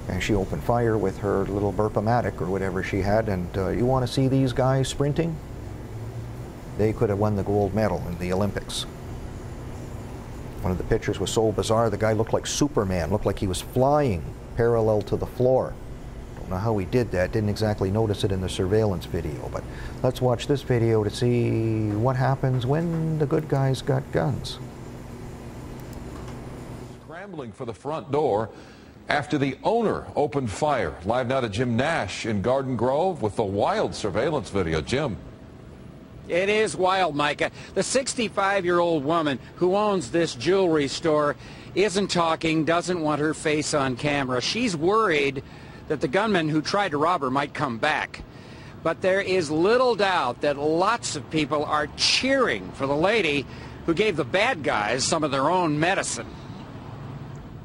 And she opened fire with her little Burp-O-Matic or whatever she had, and you want to see these guys sprinting? They could have won the gold medal in the Olympics. One of the pictures was so bizarre, the guy looked like Superman, looked like he was flying parallel to the floor. Don't know how he did that, didn't exactly notice it in the surveillance video, but let's watch this video to see what happens when the good guys got guns. Scrambling for the front door after the owner opened fire. Live now to Jim Nash in Garden Grove with the wild surveillance video. Jim. It is wild, Micah. The 65-year-old woman who owns this jewelry store isn't talking, doesn't want her face on camera. She's worried that the gunman who tried to rob her might come back. But there is little doubt that lots of people are cheering for the lady who gave the bad guys some of their own medicine.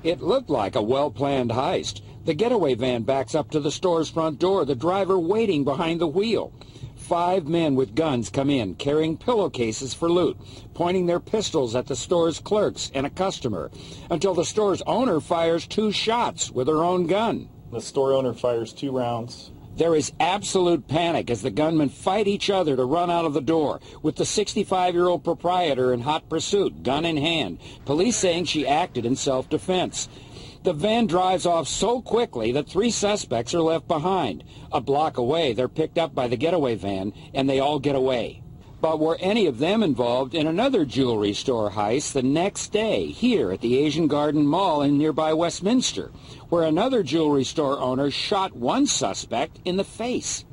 It looked like a well-planned heist. The getaway van backs up to the store's front door, the driver waiting behind the wheel. 5 men with guns come in, carrying pillowcases for loot, pointing their pistols at the store's clerks and a customer, until the store's owner fires 2 shots with her own gun. The store owner fires 2 rounds. There is absolute panic as the gunmen fight each other to run out of the door, with the 65-year-old proprietor in hot pursuit, gun in hand, police saying she acted in self-defense. The van drives off so quickly that 3 suspects are left behind. A block away, they're picked up by the getaway van, and they all get away. But were any of them involved in another jewelry store heist the next day here at the Asian Garden Mall in nearby Westminster, where another jewelry store owner shot one suspect in the face?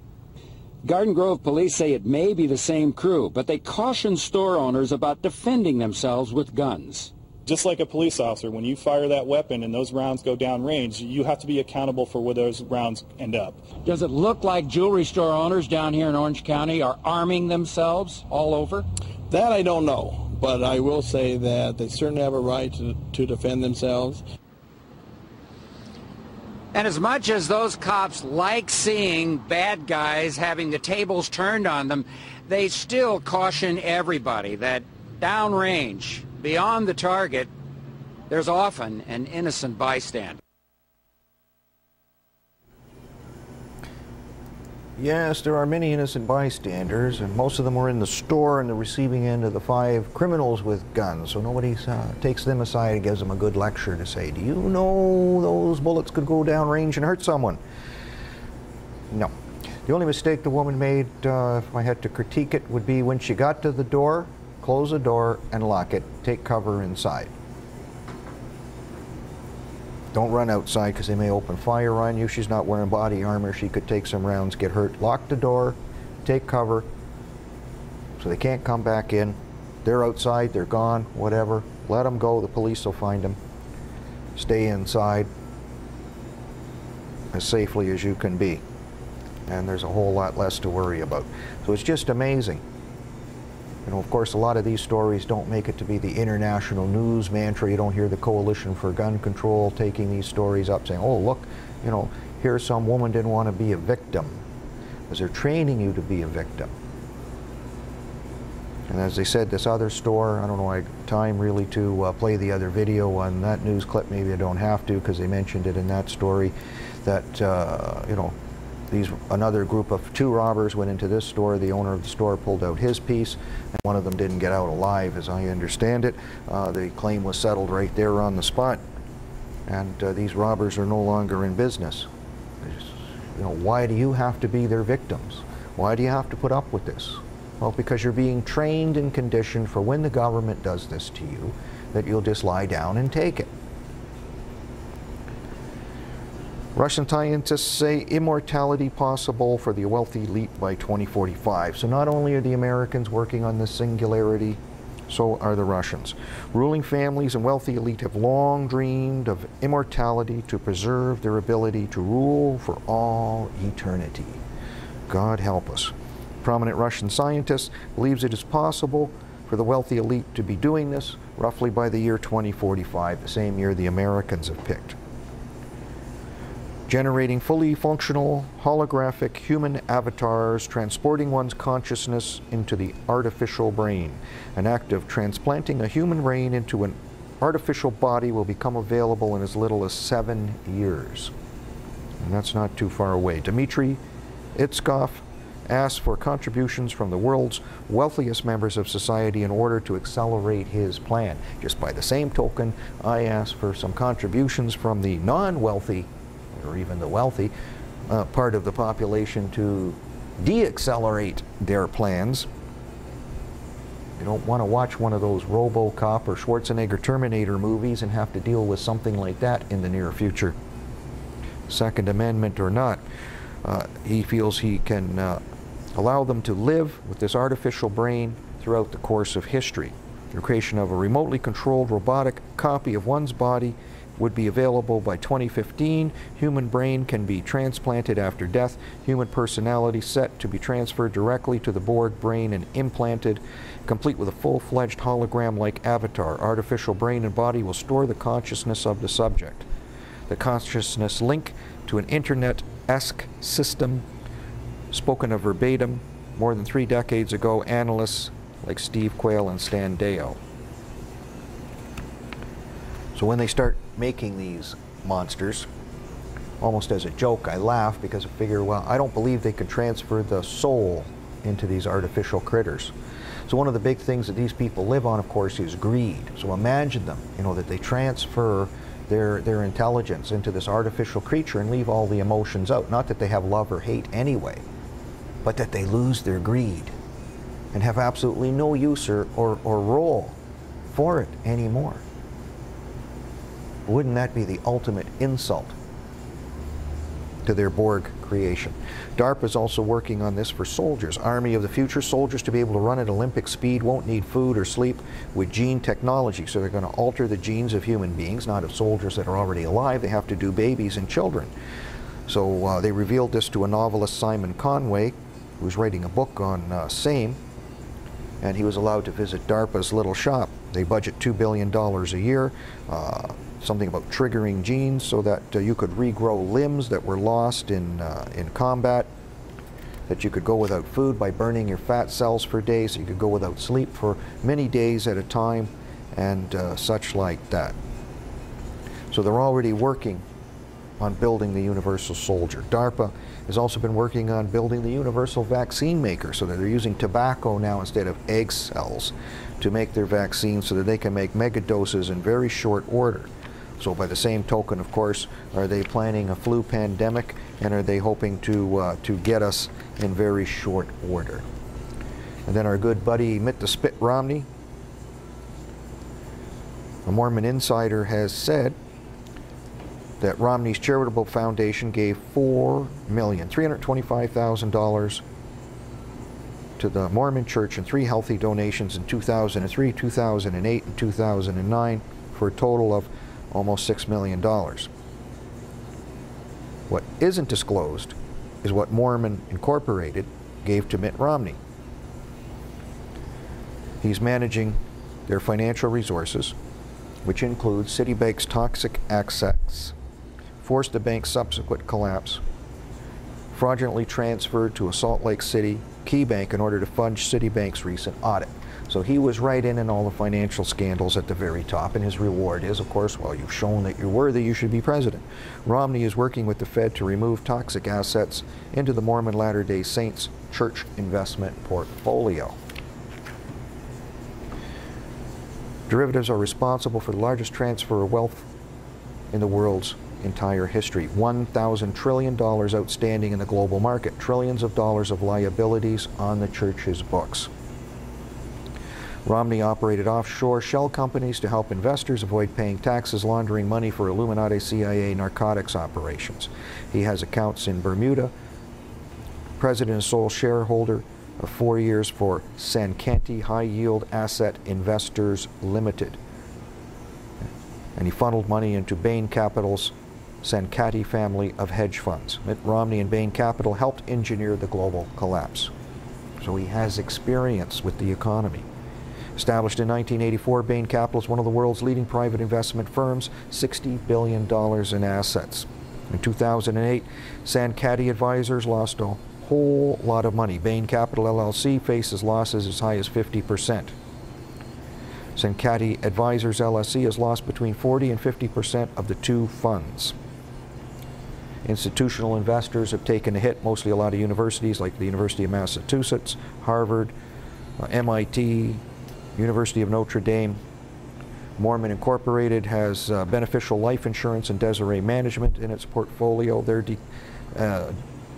Garden Grove police say it may be the same crew, but they caution store owners about defending themselves with guns. Just like a police officer, when you fire that weapon and those rounds go down range, you have to be accountable for where those rounds end up. Does it look like jewelry store owners down here in Orange County are arming themselves all over? That I don't know, but I will say that they certainly have a right to defend themselves. And as much as those cops like seeing bad guys having the tables turned on them, they still caution everybody that downrange, beyond the target, there's often an innocent bystander. Yes, there are many innocent bystanders, and most of them were in the store on the receiving end of the 5 criminals with guns. So nobody takes them aside and gives them a good lecture to say, do you know those bullets could go down range and hurt someone? No. The only mistake the woman made, if I had to critique it, would be when she got to the door, close the door and lock it, take cover inside. Don't run outside because they may open fire on you. She's not wearing body armor. She could take some rounds, get hurt. Lock the door, take cover, so they can't come back in. They're outside, they're gone, whatever. Let them go, the police will find them. Stay inside as safely as you can be. And there's a whole lot less to worry about. So it's just amazing. You know, of course, a lot of these stories don't make it to be the international news mantra. You don't hear the Coalition for Gun Control taking these stories up, saying, oh, look, you know, here's some woman didn't want to be a victim. because they're training you to be a victim. And as they said, this other store, I don't know, I have time really to play the other video on that news clip. Maybe I don't have to, because they mentioned it in that story, that, you know, another group of 2 robbers went into this store. The owner of the store pulled out his piece, and one of them didn't get out alive, as I understand it. The claim was settled right there on the spot, and these robbers are no longer in business. You know, why do you have to be their victims? Why do you have to put up with this? Well, because you're being trained and conditioned for when the government does this to you, that you'll just lie down and take it. Russian scientists say immortality possible for the wealthy elite by 2045. So not only are the Americans working on this singularity, so are the Russians. Ruling families and wealthy elite have long dreamed of immortality to preserve their ability to rule for all eternity. God help us. Prominent Russian scientist believes it is possible for the wealthy elite to be doing this roughly by the year 2045, the same year the Americans have picked. Generating fully functional, holographic human avatars, transporting one's consciousness into the artificial brain. An act of transplanting a human brain into an artificial body will become available in as little as 7 years. And that's not too far away. Dmitry Itskov asked for contributions from the world's wealthiest members of society in order to accelerate his plan. Just by the same token, I asked for some contributions from the non-wealthy, or even the wealthy, part of the population to de-accelerate their plans. You don't want to watch one of those RoboCop or Schwarzenegger Terminator movies and have to deal with something like that in the near future. Second Amendment or not, he feels he can allow them to live with this artificial brain throughout the course of history. The creation of a remotely controlled robotic copy of one's body would be available by 2015. Human brain can be transplanted after death. Human personality set to be transferred directly to the Borg brain and implanted, complete with a full-fledged hologram-like avatar. Artificial brain and body will store the consciousness of the subject. The consciousness link to an internet-esque system spoken of verbatim more than 3 decades ago, analysts like Steve Quayle and Stan Deyo. So when they start making these monsters, almost as a joke, I laugh because I figure, well, I don't believe they could transfer the soul into these artificial critters. So one of the big things that these people live on, of course, is greed. So imagine them, you know, that they transfer their intelligence into this artificial creature and leave all the emotions out. Not that they have love or hate anyway, but that they lose their greed and have absolutely no use or role for it anymore. Wouldn't that be the ultimate insult to their Borg creation? DARPA is also working on this for soldiers. Army of the future soldiers to be able to run at Olympic speed won't need food or sleep with gene technology. So they're going to alter the genes of human beings, not of soldiers that are already alive. They have to do babies and children. So they revealed this to a novelist, Simon Conway, who's writing a book on SAME, and he was allowed to visit DARPA's little shop. They budget $2 billion a year. Something about triggering genes so that you could regrow limbs that were lost in combat, that you could go without food by burning your fat cells for days, so you could go without sleep for many days at a time, and such like that. So they're already working on building the universal soldier. DARPA has also been working on building the universal vaccine maker, so that they're using tobacco now instead of egg cells to make their vaccines so that they can make mega doses in very short order. So by the same token, of course, are they planning a flu pandemic, and are they hoping to get us in very short order? And then our good buddy Mitt the Spit Romney, a Mormon insider, has said that Romney's charitable foundation gave $4,325,000 to the Mormon Church and 3 healthy donations in 2003, 2008, and 2009 for a total of almost $6 million. What isn't disclosed is what Mormon Incorporated gave to Mitt Romney. He's managing their financial resources, which includes Citibank's toxic access, forced the bank's subsequent collapse, fraudulently transferred to a Salt Lake City key bank in order to fund Citibank's recent audit. So he was right in all the financial scandals at the very top, and his reward is, of course, well, you've shown that you're worthy, you should be president. Romney is working with the Fed to remove toxic assets into the Mormon Latter-day Saints church investment portfolio. Derivatives are responsible for the largest transfer of wealth in the world's entire history. $1,000 trillion outstanding in the global market. Trillions of dollars of liabilities on the church's books. Romney operated offshore shell companies to help investors avoid paying taxes, laundering money for Illuminati CIA narcotics operations. He has accounts in Bermuda. President and sole shareholder of 4 years for Sankaty High Yield Asset Investors Limited. And he funneled money into Bain Capital's Sankaty family of hedge funds. Mitt Romney and Bain Capital helped engineer the global collapse. So he has experience with the economy. Established in 1984, Bain Capital is one of the world's leading private investment firms, $60 billion in assets. In 2008, Sankaty Advisors lost a whole lot of money. Bain Capital LLC faces losses as high as 50%. Sankaty Advisors LLC has lost between 40 and 50% of the two funds. Institutional investors have taken a hit, mostly a lot of universities like the University of Massachusetts, Harvard, MIT, University of Notre Dame. Mormon Incorporated has Beneficial Life Insurance and Deseret Management in its portfolio. Their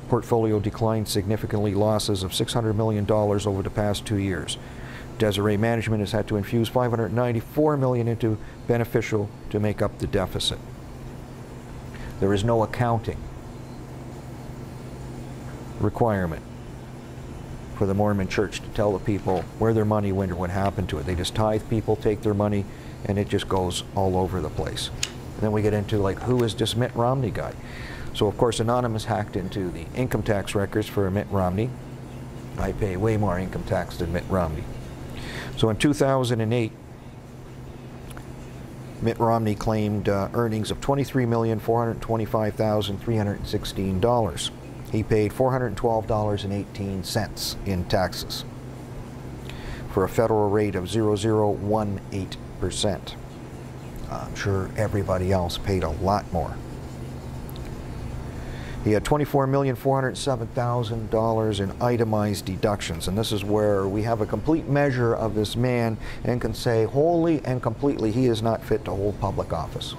portfolio declined significantly, losses of $600 million over the past 2 years. Deseret Management has had to infuse $594 million into Beneficial to make up the deficit. There is no accounting requirement for the Mormon Church to tell the people where their money went or what happened to it. They just tithe people, take their money, and it just goes all over the place. And then we get into, like, who is this Mitt Romney guy? So, of course, Anonymous hacked into the income tax records for Mitt Romney. I pay way more income tax than Mitt Romney. So in 2008, Mitt Romney claimed earnings of $23,425,316. He paid $412.18 in taxes for a federal rate of 0.018%. I'm sure everybody else paid a lot more. He had $24,407,000 in itemized deductions, and this is where we have a complete measure of this man and can say wholly and completely he is not fit to hold public office.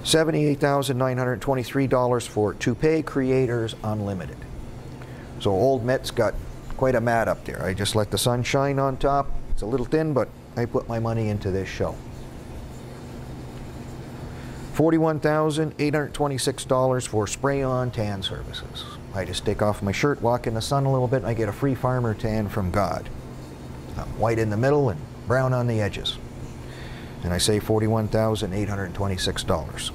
$78,923 for Toupee Creators Unlimited. So old Mitt's got quite a mat up there. I just let the sun shine on top. It's a little thin, but I put my money into this show. $41,826 for spray-on tan services. I just take off my shirt, walk in the sun a little bit, and I get a free farmer tan from God. I'm white in the middle and brown on the edges. And I say $41,826.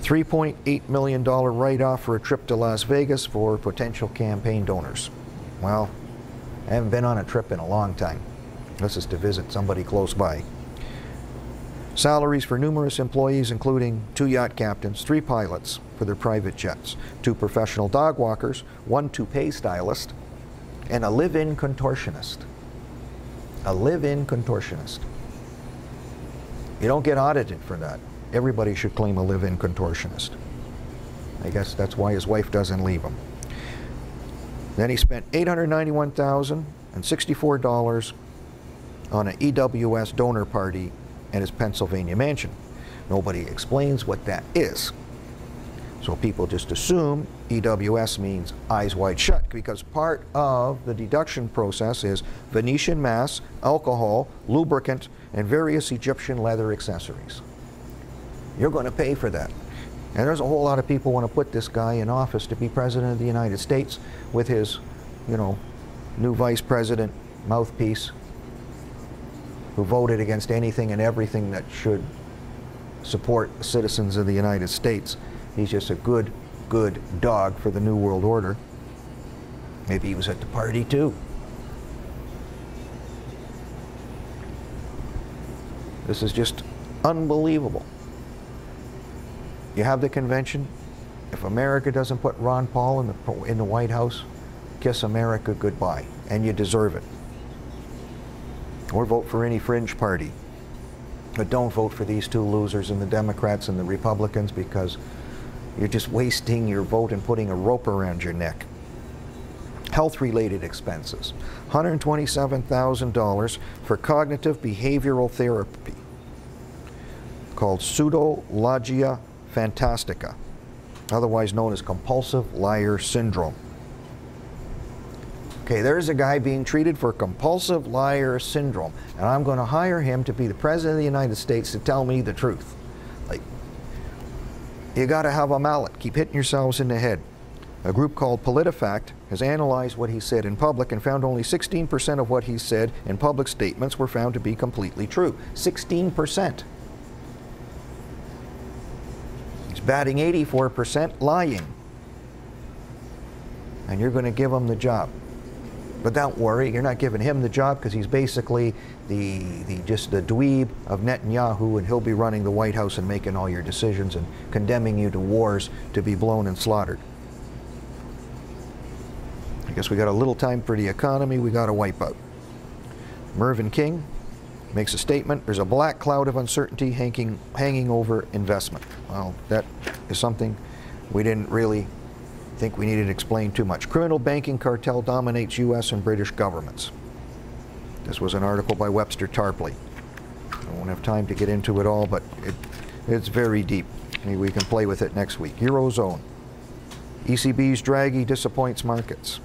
$3.8 million write-off for a trip to Las Vegas for potential campaign donors. Well, I haven't been on a trip in a long time. This is to visit somebody close by. Salaries for numerous employees, including 2 yacht captains, 3 pilots for their private jets, 2 professional dog walkers, 1 toupee stylist, and a live-in contortionist. A live-in contortionist. You don't get audited for that. Everybody should claim a live-in contortionist. I guess that's why his wife doesn't leave him. Then he spent $891,064 on an EWS donor party at his Pennsylvania mansion. Nobody explains what that is. So people just assume EWS means eyes wide shut, because part of the deduction process is Venetian mass, alcohol, lubricant, and various Egyptian leather accessories. You're going to pay for that. And there's a whole lot of people want to put this guy in office to be president of the United States with his, new vice president mouthpiece, who voted against anything and everything that should support citizens of the United States. He's just a good dog for the New World Order. Maybe he was at the party too. This is just unbelievable. You have the convention, if America doesn't put Ron Paul in the White House, kiss America goodbye, and you deserve it. Or vote for any fringe party. But don't vote for these two losers in the Democrats and the Republicans, because you're just wasting your vote and putting a rope around your neck. Health-related expenses, $127,000 for cognitive behavioral therapy called pseudologia fantastica, otherwise known as compulsive liar syndrome. Okay, there's a guy being treated for compulsive liar syndrome, and I'm going to hire him to be the President of the United States to tell me the truth. Like, you got to have a mallet. Keep hitting yourselves in the head. A group called PolitiFact has analyzed what he said in public and found only 16% of what he said in public statements were found to be completely true. 16%. He's batting 84% lying. And you're going to give him the job. But don't worry, you're not giving him the job, because he's basically just the dweeb of Netanyahu, and he'll be running the White House and making all your decisions and condemning you to wars to be blown and slaughtered. I guess we got a little time for the economy we got to wipe out. Mervyn King makes a statement. There's a black cloud of uncertainty hanging over investment. Well, that is something we didn't really think we needed to explain too much. Criminal banking cartel dominates U.S. and British governments. This was an article by Webster Tarpley. I won't have time to get into it all, but it's very deep. Maybe we can play with it next week. Eurozone. ECB's Draghi disappoints markets.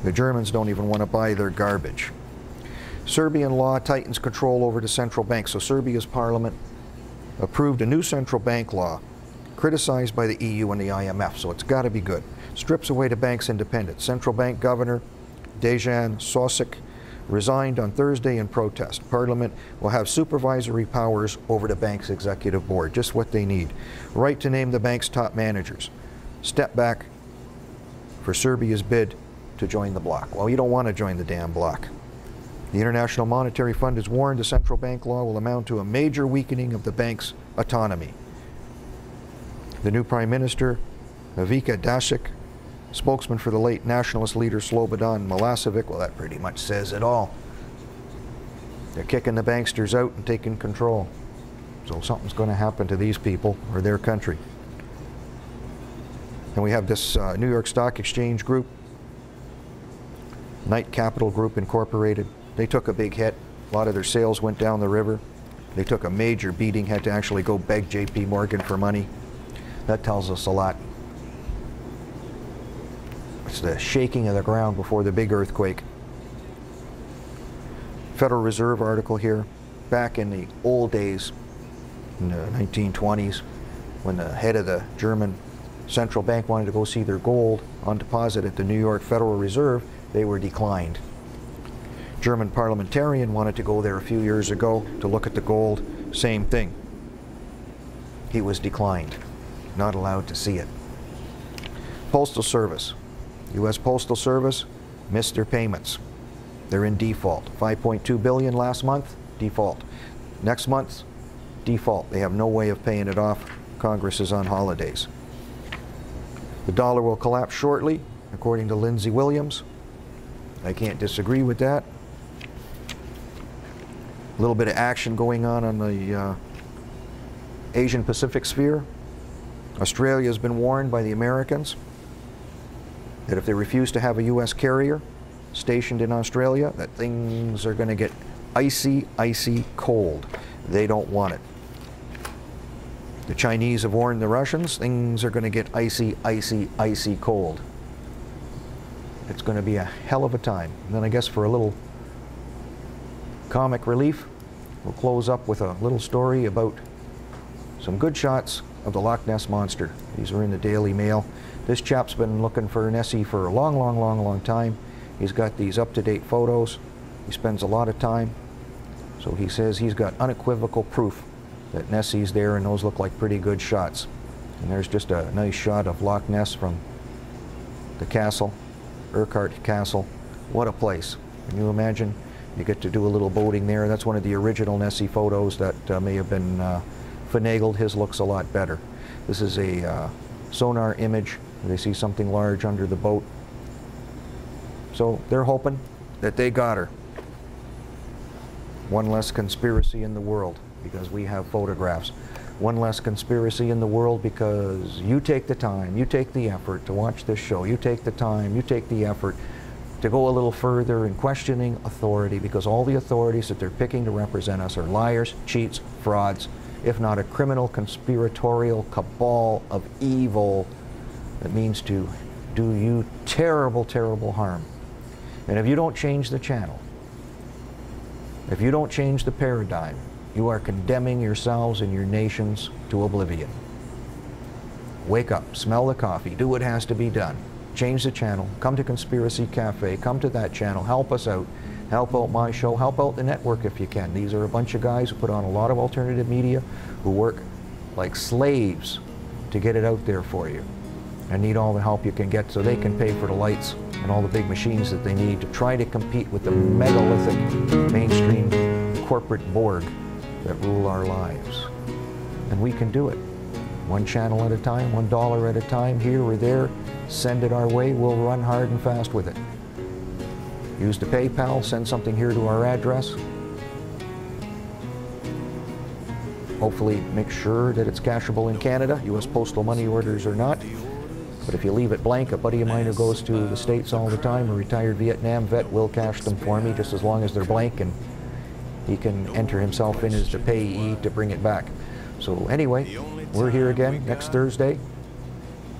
The Germans don't even want to buy their garbage. Serbian law tightens control over the central bank. So Serbia's parliament approved a new central bank law criticized by the EU and the IMF, so it's got to be good. Strips away the bank's independence. Central Bank Governor Dejan Sosic resigned on Thursday in protest. Parliament will have supervisory powers over the bank's executive board, just what they need. Right to name the bank's top managers. Step back for Serbia's bid to join the bloc. Well, you don't want to join the damn bloc. The International Monetary Fund has warned the central bank law will amount to a major weakening of the bank's autonomy. The new Prime Minister, Ivica Dačić, spokesman for the late nationalist leader Slobodan Milosevic, well, that pretty much says it all. They're kicking the banksters out and taking control. So something's going to happen to these people or their country. And we have this New York Stock Exchange group, Knight Capital Group Incorporated. They took a big hit. A lot of their sales went down the river. They took a major beating, had to actually go beg J.P. Morgan for money. That tells us a lot. It's the shaking of the ground before the big earthquake. Federal Reserve article here. Back in the old days, in the 1920s, when the head of the German central bank wanted to go see their gold on deposit at the New York Federal Reserve, they were declined. German parliamentarian wanted to go there a few years ago to look at the gold. Same thing. He was declined. Not allowed to see it. Postal Service. U.S. Postal Service missed their payments. They're in default. $5.2 billion last month, default. Next month, default. They have no way of paying it off. Congress is on holidays. The dollar will collapse shortly, according to Lindsey Williams. I can't disagree with that. A little bit of action going on the Asian Pacific sphere. Australia has been warned by the Americans that if they refuse to have a U.S. carrier stationed in Australia, that things are going to get icy, icy cold. They don't want it. The Chinese have warned the Russians, things are going to get icy, icy, icy cold. It's going to be a hell of a time. And then I guess for a little comic relief, we'll close up with a little story about some good shots of the Loch Ness Monster. These are in the Daily Mail. This chap's been looking for Nessie for a long time. He's got these up-to-date photos. He spends a lot of time. So he says he's got unequivocal proof that Nessie's there, and those look like pretty good shots. And there's just a nice shot of Loch Ness from the castle, Urquhart Castle. What a place. Can you imagine? You get to do a little boating there. That's one of the original Nessie photos that may have been finagled. His looks a lot better. This is a sonar image. They see something large under the boat. So they're hoping that they got her. One less conspiracy in the world because we have photographs. One less conspiracy in the world because you take the time, you take the effort to watch this show. You take the time, you take the effort to go a little further in questioning authority, because all the authorities that they're picking to represent us are liars, cheats, frauds, if not a criminal conspiratorial cabal of evil that means to do you terrible, terrible harm. And if you don't change the channel, if you don't change the paradigm, you are condemning yourselves and your nations to oblivion. Wake up, smell the coffee, do what has to be done. Change the channel, come to Conspiracy Cafe, come to that channel, help us out. Help out my show, help out the network if you can. These are a bunch of guys who put on a lot of alternative media, who work like slaves to get it out there for you. And need all the help you can get so they can pay for the lights and all the big machines that they need to try to compete with the megalithic mainstream corporate Borg that rule our lives. And we can do it. One channel at a time, $1 at a time, here or there. Send it our way, we'll run hard and fast with it. Use the PayPal, send something here to our address. Hopefully make sure that it's cashable in Canada, US postal money orders or not. But if you leave it blank, a buddy of mine who goes to the States all the time, a retired Vietnam vet, will cash them for me just as long as they're blank, and he can enter himself in as the payee to bring it back. So anyway, we're here again next Thursday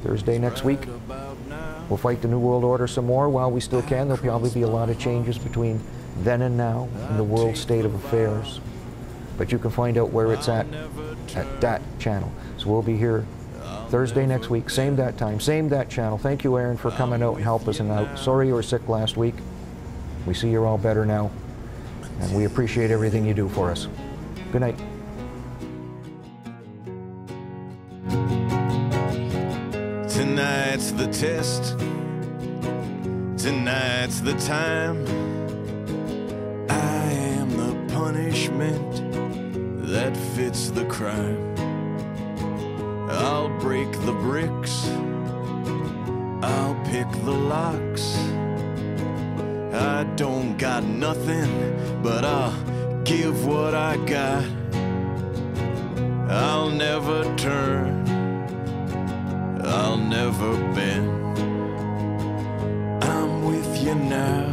next week. We'll fight the New World Order some more while we still can. There'll probably be a lot of changes between then and now in the world state of affairs. But you can find out where it's at that channel. So we'll be here Thursday next week, same that time, same that channel. Thank you, Aaron, for coming out and helping us out. Sorry you were sick last week. We see you're all better now. And we appreciate everything you do for us. Good night. Tonight's the test. Tonight's the time. I am the punishment that fits the crime. I'll break the bricks. I'll pick the locks. I don't got nothing, but I'll give what I got. I'll never turn. I'll never bend. I'm with you now.